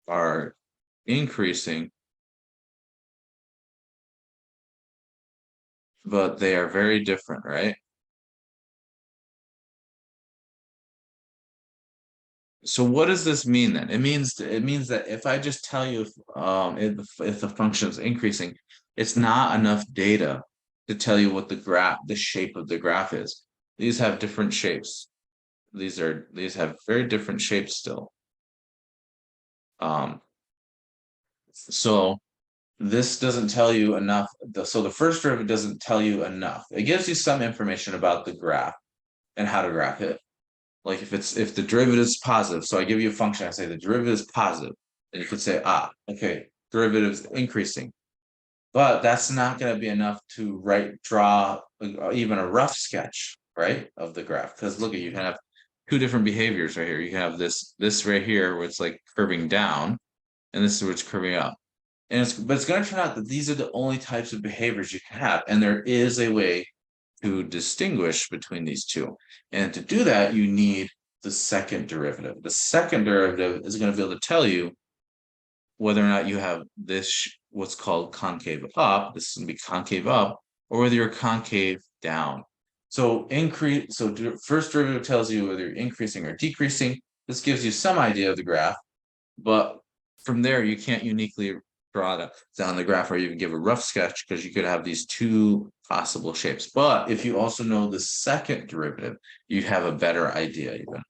are increasing, but they are very different, right? So what does this mean then? It means that if I just tell you if the function is increasing, it's not enough data to tell you what the shape of the graph is. These have different shapes. These have very different shapes still. Um, so this doesn't tell you enough. So the first derivative doesn't tell you enough. It gives you some information about the graph and how to graph it. Like if the derivative is positive, so I give you a function, I say the derivative is positive, and you could say, okay, derivative is increasing. But that's not going to be enough to draw even a rough sketch, right, of the graph. Because look at you can have two different behaviors right here. You can have this right here where it's like curving down, and this is where it's curving up. But it's going to turn out that these are the only types of behaviors you can have, and there is a way to distinguish between these two. And to do that, you need the second derivative. The second derivative is going to be able to tell you whether or not you have this, what's called concave up, this is going to be concave up, or whether you're concave down. So first derivative tells you whether you're increasing or decreasing. This gives you some idea of the graph, but from there you can't uniquely draw it down the graph or even give a rough sketch because you could have these two possible shapes. But if you also know the second derivative, you'd have a better idea even.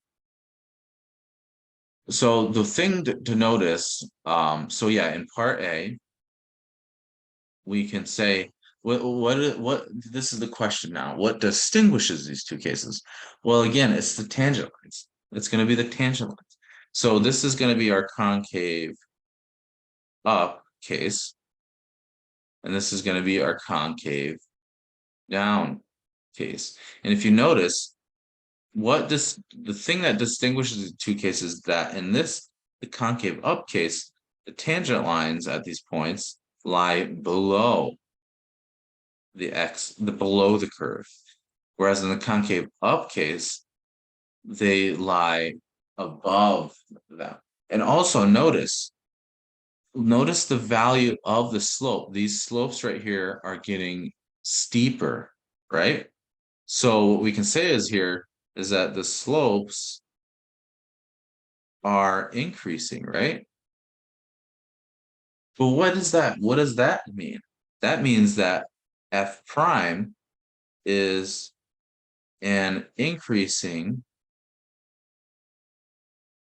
So the thing to notice, so yeah, in part A, we can say what this is the question now. What distinguishes these two cases? Well, again, it's the tangent lines. It's going to be the tangent lines. So this is going to be our concave up case, and this is going to be our concave down case. And if you notice, the thing that distinguishes the two cases that in the concave up case, the tangent lines at these points lie below below the curve. Whereas in the concave up case, they lie above them. And also notice the value of the slope. These slopes right here are getting steeper, right? So what we can say is that the slopes are increasing, right? But what is that? What does that mean? That means that f prime is an increasing,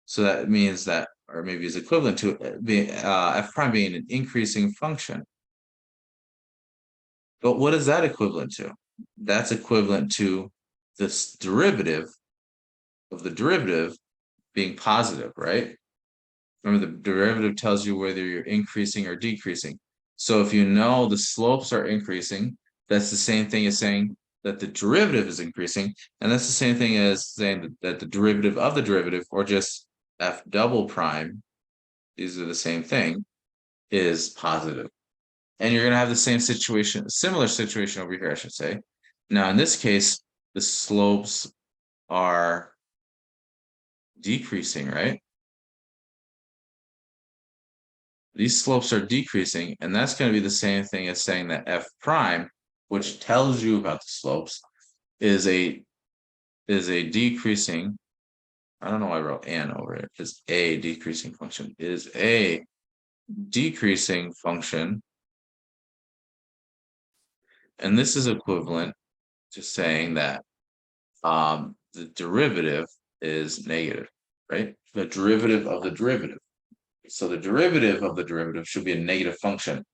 so that means that, or maybe is equivalent to f prime being an increasing function. But what is that equivalent to? That's equivalent to this derivative of the derivative being positive, right? Remember, the derivative tells you whether you're increasing or decreasing. So if you know the slopes are increasing, that's the same thing as saying that the derivative is increasing. And that's the same thing as saying that the derivative of the derivative, or just f double prime, these are the same thing, is positive. And you're going to have the similar situation over here, I should say. Now, in this case, the slopes are decreasing, right? These slopes are decreasing, and that's going to be the same thing as saying that f prime, which tells you about the slopes, is a decreasing. I don't know why I wrote an over it. Is a decreasing function. Is a decreasing function, and this is equivalent to saying that the derivative is negative, right? The derivative of the derivative. So the derivative of the derivative should be a negative function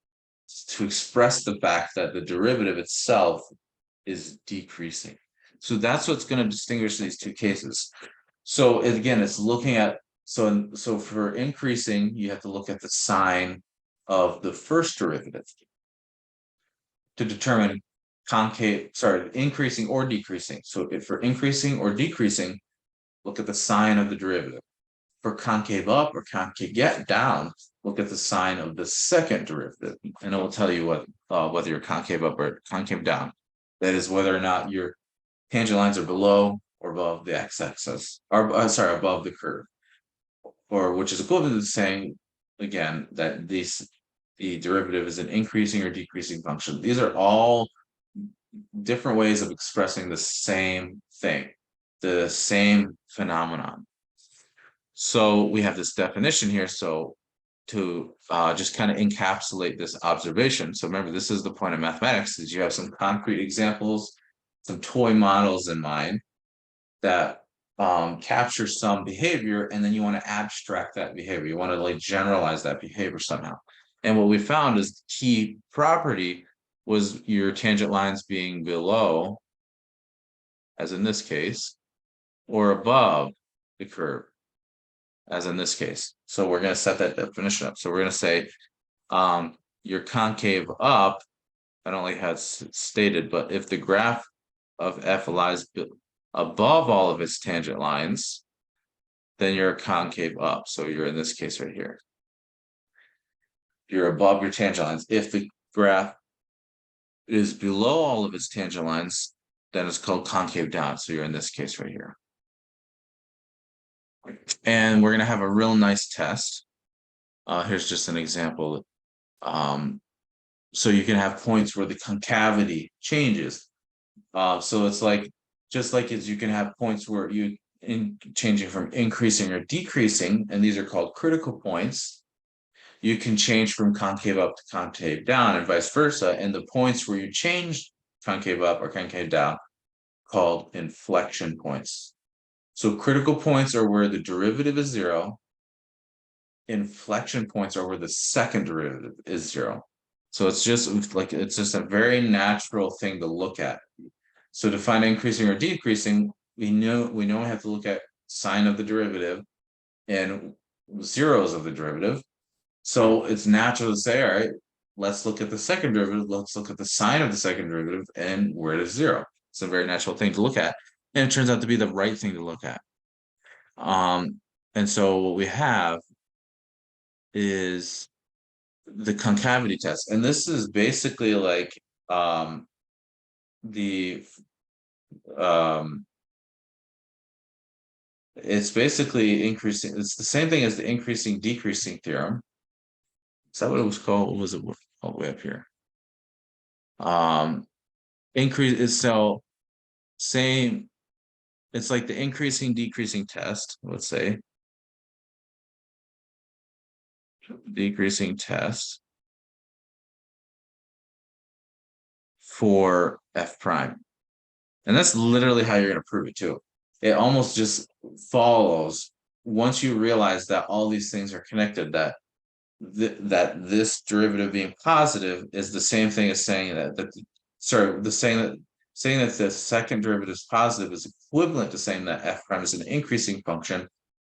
to express the fact that the derivative itself is decreasing. So that's what's going to distinguish these two cases. So again, it's looking at, so for increasing, you have to look at the sign of the first derivative to determine increasing or decreasing. So if for increasing or decreasing, look at the sign of the derivative. For concave up or concave down, look at the sign of the second derivative, and it will tell you whether you're concave up or concave down. That is whether or not your tangent lines are below or above the x-axis, or above the curve, or which is equivalent to saying again, that the derivative is an increasing or decreasing function. These are all different ways of expressing the same thing, the same phenomenon. So we have this definition here. So to just kind of encapsulate this observation. So remember, this is the point of mathematics, is you have some concrete examples, some toy models in mind that capture some behavior, and then you want to abstract that behavior. You want to like generalize that behavior somehow. And what we found is the key property was your tangent lines being below, as in this case, or above the curve, as in this case. So we're going to set that definition up. So we're going to say your concave up, I don't like how it's stated, but if the graph of f lies above all of its tangent lines, then you're concave up. So you're in this case right here. You're above your tangent lines. If the graph is below all of its tangent lines, then it's called concave down. So you're in this case right here. And we're going to have a real nice test. Here's just an example. So you can have points where the concavity changes. So it's like, just like as you can have points where you changing from increasing or decreasing, and these are called critical points. You can change from concave up to concave down and vice versa. And the points where you change concave up or concave down called inflection points. So critical points are where the derivative is zero. Inflection points are where the second derivative is zero. So it's just like, it's just a very natural thing to look at. So to find increasing or decreasing, we know we have to look at sign of the derivative and zeros of the derivative. So it's natural to say, all right, let's look at the second derivative. Let's look at the sign of the second derivative and where it is zero. It's a very natural thing to look at. And it turns out to be the right thing to look at. And so what we have is the concavity test. And this is basically like it's basically increasing. It's the same thing as the increasing decreasing theorem. Is that what it was called? What was it all the way up here? Increase is so same. It's like the increasing decreasing test, let's say. Decreasing test for f prime. And that's literally how you're going to prove it too. It almost just follows once you realize that all these things are connected, that this derivative being positive is the same thing as saying saying that the second derivative is positive is equivalent to saying that f prime is an increasing function,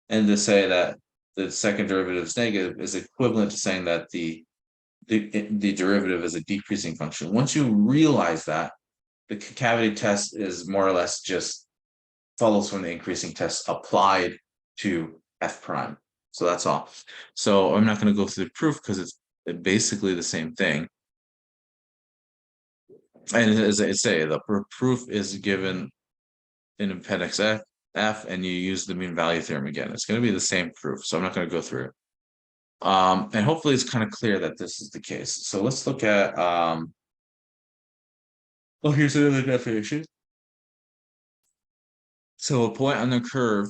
and to say that the second derivative is negative is equivalent to saying that the derivative is a decreasing function. Once you realize that, the concavity test is more or less just follows from the increasing test applied to f prime. So that's all. So I'm not going to go through the proof because it's basically the same thing. And as I say, the proof is given in appendix F, and you use the mean value theorem again. It's going to be the same proof, so I'm not going to go through it. And hopefully it's kind of clear that this is the case. So let's look at well, here's another definition. So a point on the curve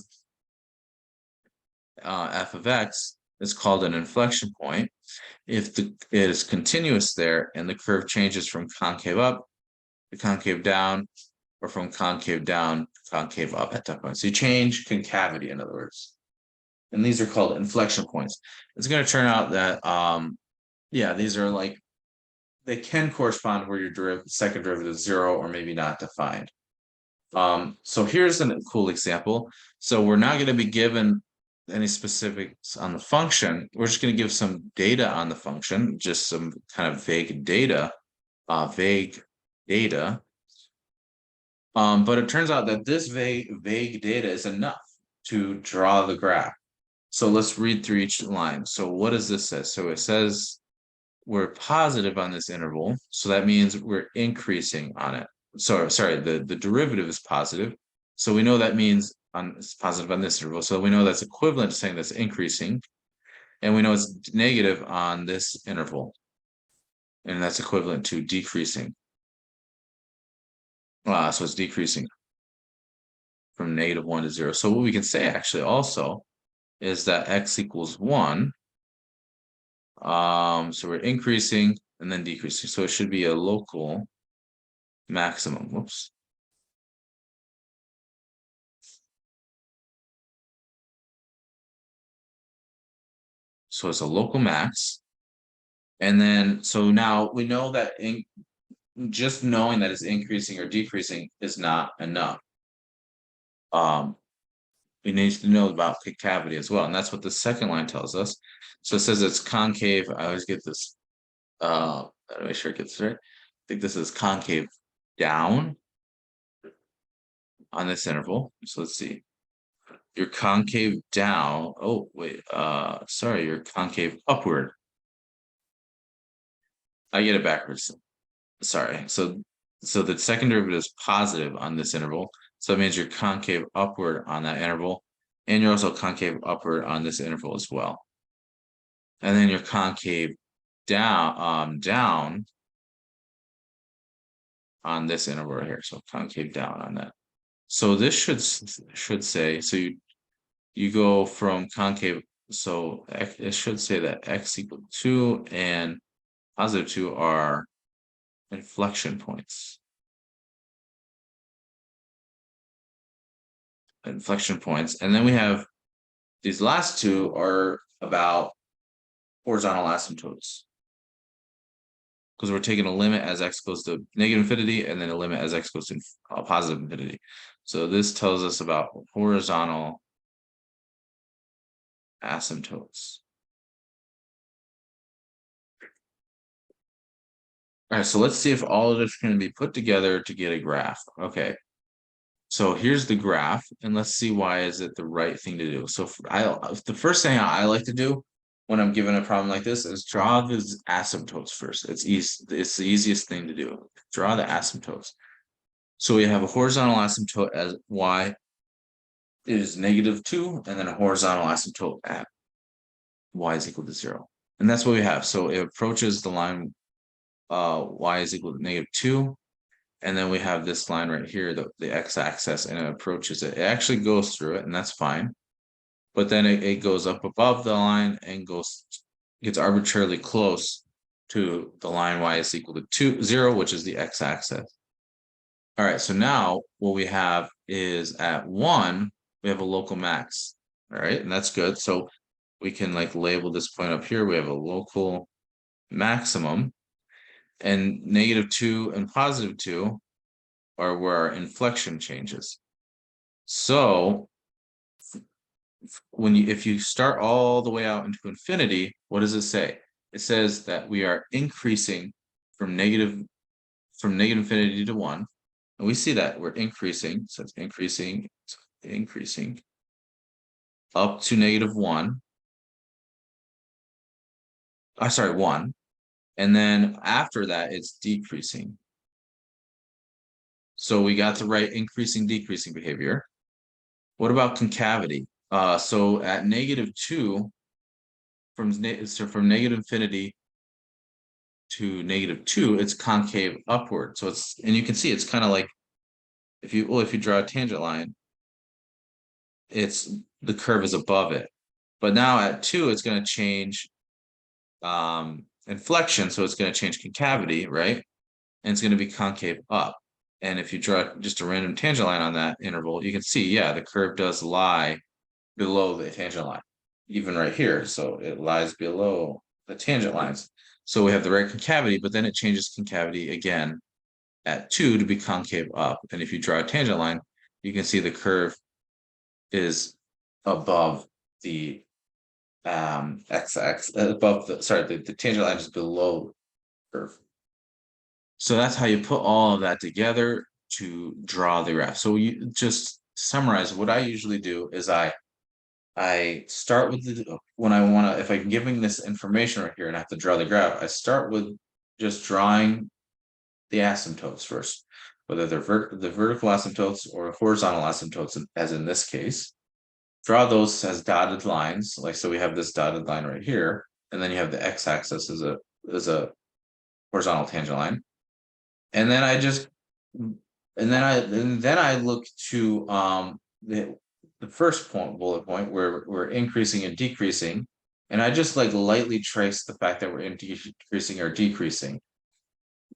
f of x is called an inflection point if it is continuous there and the curve changes from concave up to concave down, or from concave down to concave up at that point. So you change concavity, in other words. And these are called inflection points. It's going to turn out that yeah, these are like, they can correspond where your second derivative is zero or maybe not defined. So here's a cool example. So we're not going to be given any specifics on the function. We're just going to give some data on the function, just some kind of vague data. But it turns out that this vague data is enough to draw the graph. So let's read through each line. So what does this say? So it says we're positive on this interval. So that means we're increasing on it. So sorry, the derivative is positive. So we know that means it's positive on this interval. So we know that's equivalent to saying that's increasing. And we know it's negative on this interval. And that's equivalent to decreasing. So it's decreasing from -1 to 0. So what we can say actually also is that x equals 1. So we're increasing and then decreasing. So it should be a local maximum. Whoops. So it's a local max. And then, so now we know that just knowing that it's increasing or decreasing is not enough. We need to know about concavity as well. And that's what the second line tells us. So it says it's concave. I always get this, let me make sure it gets right. I think this is concave down on this interval. So let's see. You're concave down. Oh, wait, sorry, you're concave upward. I get it backwards. Sorry. So the second derivative is positive on this interval. So it means you're concave upward on that interval. And you're also concave upward on this interval as well. And then you're concave down on this interval right here. So concave down on that. So this should say, so you go from concave, so it should say that x equal 2 and positive 2 are inflection points. Inflection points. And then we have these last two are about horizontal asymptotes. Because we're taking a limit as x goes to negative infinity and then a limit as x goes to positive infinity. So this tells us about horizontal asymptotes. All right, so let's see if all of this can be put together to get a graph. Okay, so here's the graph, and let's see why is it the right thing to do. So the first thing I like to do when I'm given a problem like this is draw the asymptotes first. It's easy. It's the easiest thing to do. Draw the asymptotes. So we have a horizontal asymptote as y is -2, and then a horizontal asymptote at y is equal to 0. And that's what we have. So it approaches the line y is equal to -2. And then we have this line right here, the x-axis, and it approaches it. It actually goes through it, and that's fine. But then it goes up above the line and gets arbitrarily close to the line y is equal to 0, which is the x-axis. All right, so now what we have is at 1, we have a local max. All right, and that's good. So we can like label this point up here. We have a local maximum, and -2 and +2 are where our inflection changes. So if you start all the way out into infinity, what does it say? It says that we are increasing from negative infinity to 1. And we see that we're increasing, so it's increasing up to -1. Sorry, 1. And then after that, it's decreasing. So we got the right increasing, decreasing behavior. What about concavity? So at -2, from negative infinity to -2, it's concave upward. So and you can see it's kind of like if you draw a tangent line, the curve is above it. But now at 2, it's going to change inflection, so it's going to change concavity, right? And it's going to be concave up. And if you draw just a random tangent line on that interval, you can see, yeah, the curve does lie below the tangent line, even right here. So it lies below the tangent lines. So we have the right concavity, but then it changes concavity again at 2 to be concave up. And if you draw a tangent line, you can see the curve is above the x-axis, above the tangent line is below the curve. So that's how you put all of that together to draw the graph. So you just summarize, what I usually do is I start with when I want to, if I'm giving this information right here and I have to draw the graph, I start with just drawing the asymptotes first, whether they're the vertical asymptotes or horizontal asymptotes, as in this case. draw those as dotted lines, like so we have this dotted line right here, and then you have the x-axis as a horizontal tangent line. And then I just and then I look to the first bullet point where we're increasing and decreasing, and I just like lightly trace the fact that we're increasing or decreasing,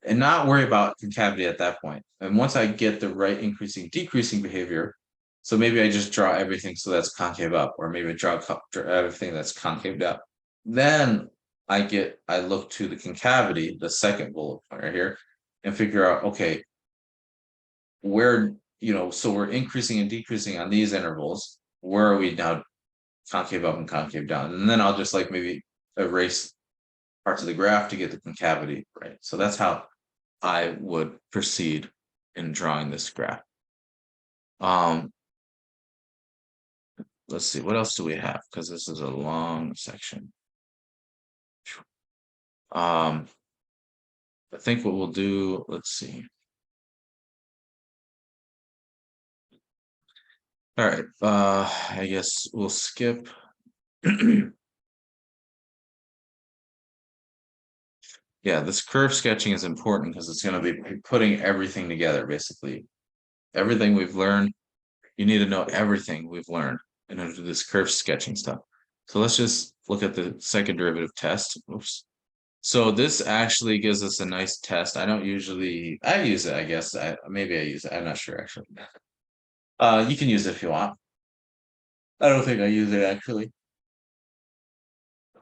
and not worry about concavity at that point. And once I get the right increasing decreasing behavior, so maybe I just draw everything so that's concave up, or maybe draw everything that's concaved up. Then I look to the concavity, the second bullet point right here, and figure out, okay, where, so we're increasing and decreasing on these intervals. Where are we now concave up and concave down? And then I'll just like maybe erase parts of the graph to get the concavity right. So that's how I would proceed in drawing this graph. Let's see, what else do we have? Because this is a long section. I think what we'll do, let's see. All right, I guess we'll skip. Yeah, this curve sketching is important because it's going to be putting everything together, basically. Everything we've learned, you need to know everything we've learned in order to do this curve sketching stuff. So let's just look at the second derivative test. Oops. So this actually gives us a nice test. I use it, I guess. Maybe I use it. I'm not sure actually. You can use it if you want. I don't think I use it actually.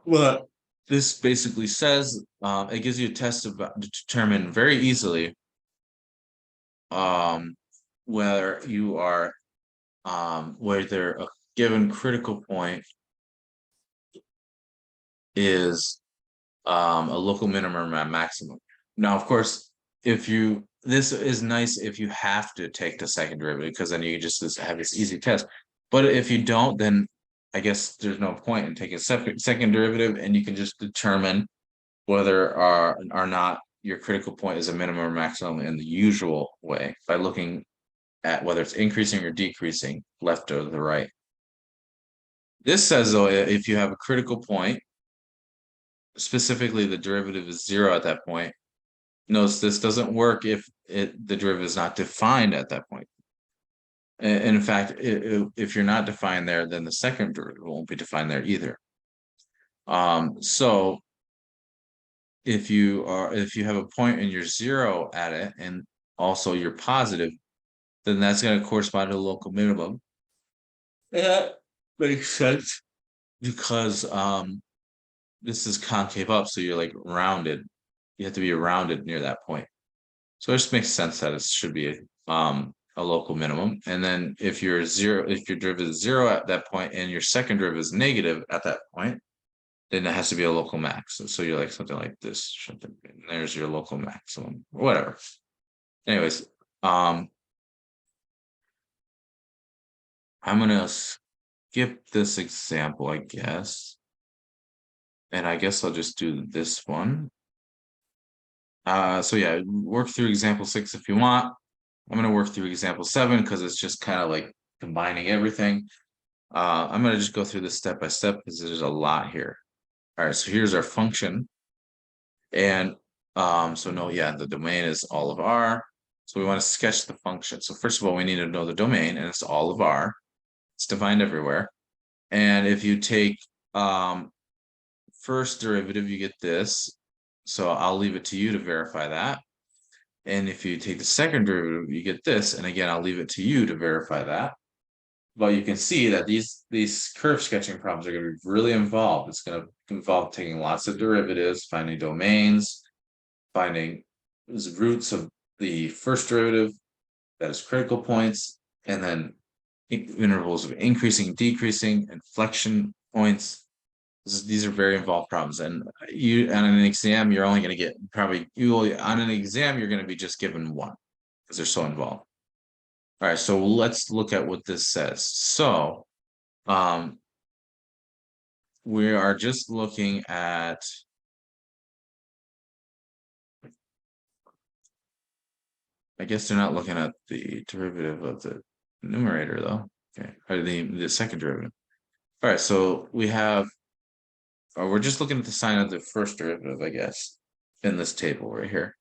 Well, this basically says it gives you a test to determine very easily whether you are whether a given critical point is a local minimum or a maximum. Now, of course, this is nice if you have to take the second derivative, because then you just have this easy test. But if you don't, then I guess there's no point in taking a second derivative, and you can just determine whether or not your critical point is a minimum or maximum in the usual way by looking at whether it's increasing or decreasing, left or the right. This says, though, if you have a critical point, specifically the derivative is 0 at that point. Notice this doesn't work if the derivative is not defined at that point. And in fact, if you're not defined there, then the second derivative won't be defined there either. So if you have a point and you're 0 at it, and also you're positive, then that's going to correspond to a local minimum. Yeah, makes sense because this is concave up, so you're like rounded. You have to be rounded near that point. So it just makes sense that it should be a local minimum. And then if your derivative is 0 at that point and your second derivative is negative at that point, then it has to be a local max. So you're like something like this. There's your local maximum, or whatever. Anyways, I'm gonna skip this example, I guess. And I guess I'll just do this one. So yeah, work through example 6 if you want. I'm going to work through example 7 because it's just kind of like combining everything. I'm going to just go through this step by step because there's a lot here. All right, so here's our function. And so no, yeah, the domain is all of R. So we want to sketch the function. So first of all, we need to know the domain, and it's all of R. It's defined everywhere. And if you take first derivative, you get this. So I'll leave it to you to verify that. And if you take the second derivative, you get this. And again, I'll leave it to you to verify that. But you can see that these curve sketching problems are going to be really involved. It's going to involve taking lots of derivatives, finding domains, finding roots of the first derivative, that is critical points, and then intervals of increasing, decreasing, inflection points. These are very involved problems, and you on an exam you're only going to get on an exam you're going to be just given one because they're so involved. All right, so let's look at what this says. So we are just looking at I guess they're not looking at the derivative of the numerator though. Okay, or the second derivative. All right, so we have, we're just looking at the sign of the first derivative, I guess, in this table right here.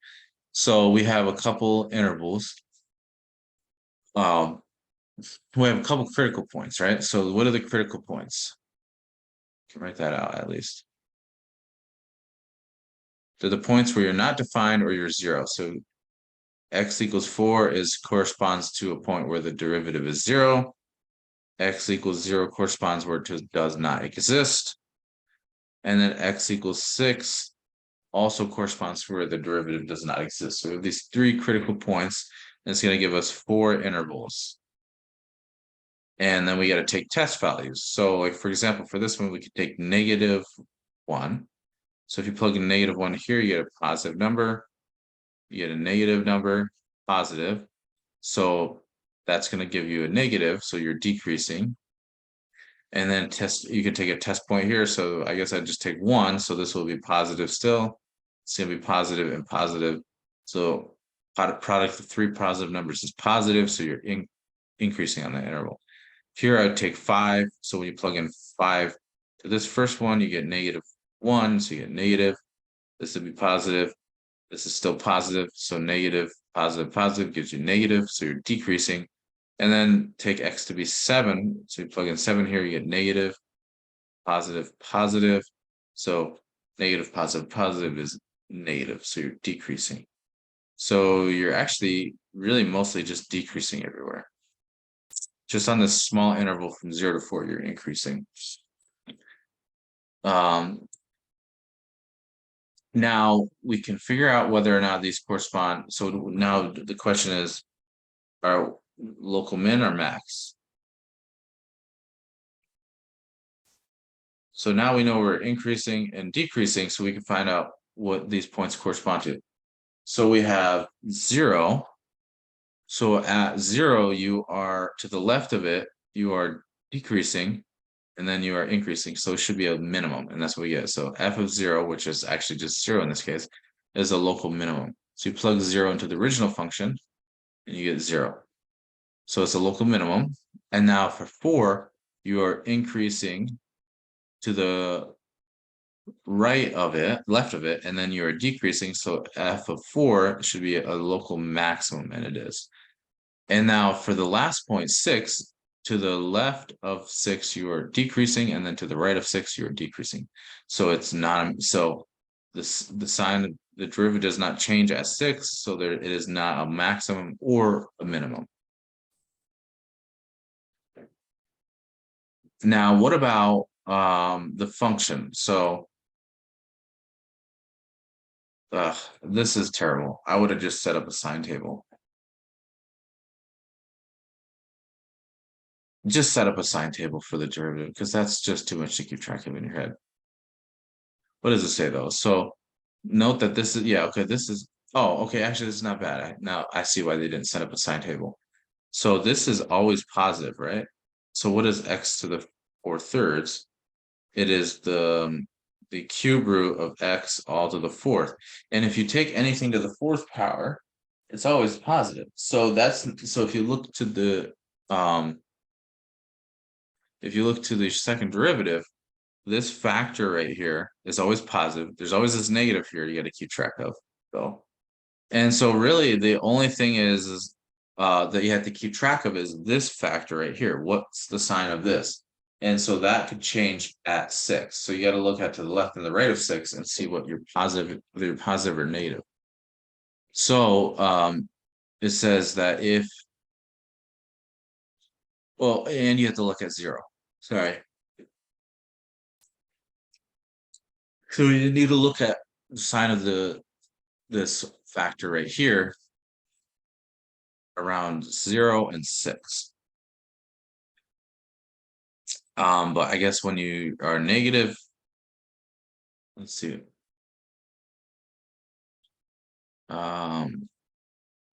So we have a couple intervals. We have a couple critical points, right? So what are the critical points? You can write that out at least. They're the points where you're not defined or you're zero. So x equals 4 corresponds to a point where the derivative is 0. X equals 0 corresponds where it does not exist. And then x equals 6 also corresponds to where the derivative does not exist. So we have these three critical points, and it's going to give us 4 intervals. And then we got to take test values. So like, for example, for this one, we could take -1. So if you plug in -1 here, you get a positive number. You get a negative number, positive. So that's going to give you a negative. So you're decreasing. And then you can take a test point here. So I guess I'd just take 1. So this will be positive still. It's going to be positive and positive. So product of 3 positive numbers is positive. So you're increasing on the interval. Here I'd take 5. So when you plug in 5 to this first one, you get -1. So you get negative. This would be positive. This is still positive. So negative, positive, positive gives you negative. So you're decreasing. And then take x to be 7. So you plug in 7 here, you get negative, positive, positive. So negative, positive, positive is negative. So you're decreasing. So you're actually really mostly just decreasing everywhere. Just on this small interval from 0 to 4, you're increasing. Now we can figure out whether or not these correspond. So now the question is, are local min or max? So now we know we're increasing and decreasing, so we can find out what these points correspond to. So we have 0. So at 0, you are to the left of it, you are decreasing, and then you are increasing. So it should be a minimum, and that's what we get. So f of 0, which is actually just 0 in this case, is a local minimum. So you plug 0 into the original function, and you get 0. So it's a local minimum. And now for 4, you are increasing to the right of it, left of it, and then you're decreasing. So f of 4 should be a local maximum, and it is. And now for the last point, 6, to the left of 6, you are decreasing, and then to the right of 6, you are decreasing. So it's not, so the sign, the derivative does not change at 6, so there it is not a maximum or a minimum. Now, what about the function? So this is terrible. I would have just set up a sine table. Just set up a sine table for the derivative, because that's just too much to keep track of in your head. What does it say though? So note that this is, yeah, okay, this is, oh, okay, actually this is not bad. Now I see why they didn't set up a sine table. So this is always positive, right? So what is x to the 4/3? It is the cube root of x all to the 4th. And if you take anything to the 4th power, it's always positive. So if you look to the second derivative, this factor right here is always positive. There's always this negative here you got to keep track of. And so really the only thing is that you have to keep track of is this factor right here. What's the sign of this? And so that could change at 6. So you got to look at to the left and the right of 6 and see what you're positive, whether you're positive or negative. So it says that if, well, and you have to look at 0. Sorry. So you need to look at the sign of this factor right here around 0 and 6. But I guess when you are negative, let's see.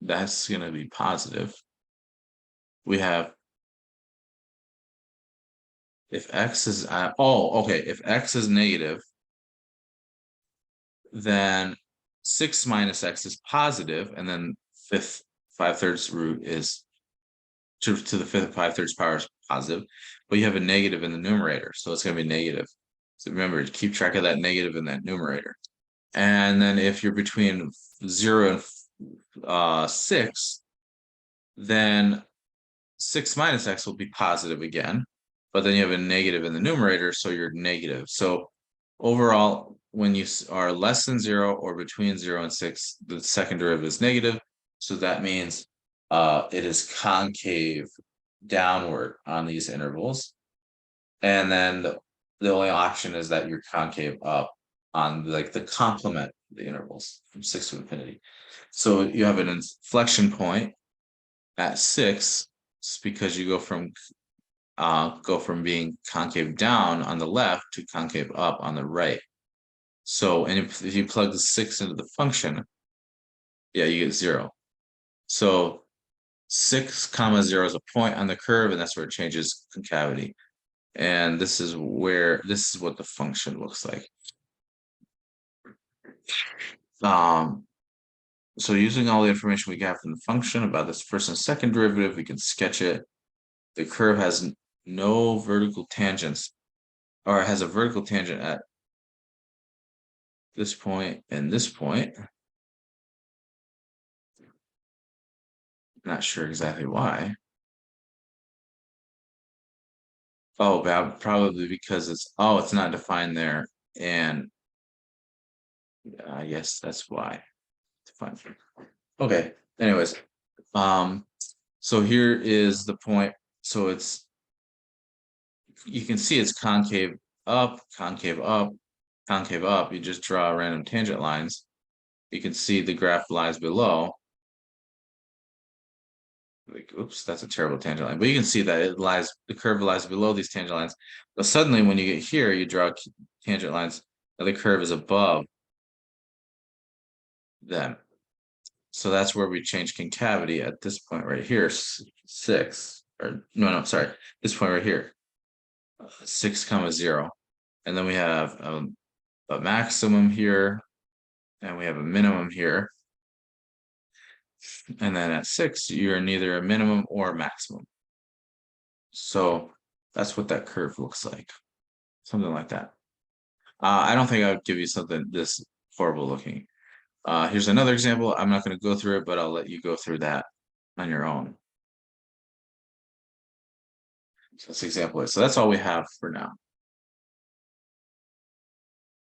That's going to be positive. We have if x is if x is negative, then 6 minus x is positive, and then 5/3 root is to the 5/3 power is positive, but you have a negative in the numerator, so it's going to be negative. So remember, keep track of that negative in that numerator. And then if you're between 0 and 6, then 6 minus x will be positive again, but then you have a negative in the numerator, so you're negative. So overall, when you are less than 0 or between 0 and 6, the second derivative is negative. So that means it is concave downward on these intervals. And then the only option is that you're concave up on like the complement of the intervals from 6 to infinity. So you have an inflection point at 6 because you go from being concave down on the left to concave up on the right. So, and if you plug the 6 into the function, yeah, you get 0. So 6 comma 0 is a point on the curve, and that's where it changes concavity. And this is what the function looks like. So using all the information we got from the function about this first and second derivative, we can sketch it. The curve has no vertical tangents, or it has a vertical tangent at this point and this point. Not sure exactly why. Oh, probably because it's not defined there, and I guess that's why. Fine. Okay. Anyways, so here is the point. So you can see it's concave up, concave up, concave up. You just draw random tangent lines. You can see the graph lies below. Like, oops, that's a terrible tangent line. But you can see that the curve lies below these tangent lines. But suddenly when you get here, you draw tangent lines, and the curve is above them. So that's where we change concavity at this point right here, 6, or no, sorry, this point right here, 6 comma 0. And then we have a maximum here, and we have a minimum here. And then at 6, you're neither a minimum or a maximum. So that's what that curve looks like. Something like that. I don't think I would give you something this horrible looking. Here's another example. I'm not going to go through it, but I'll let you go through that on your own. So that's example. So that's all we have for now.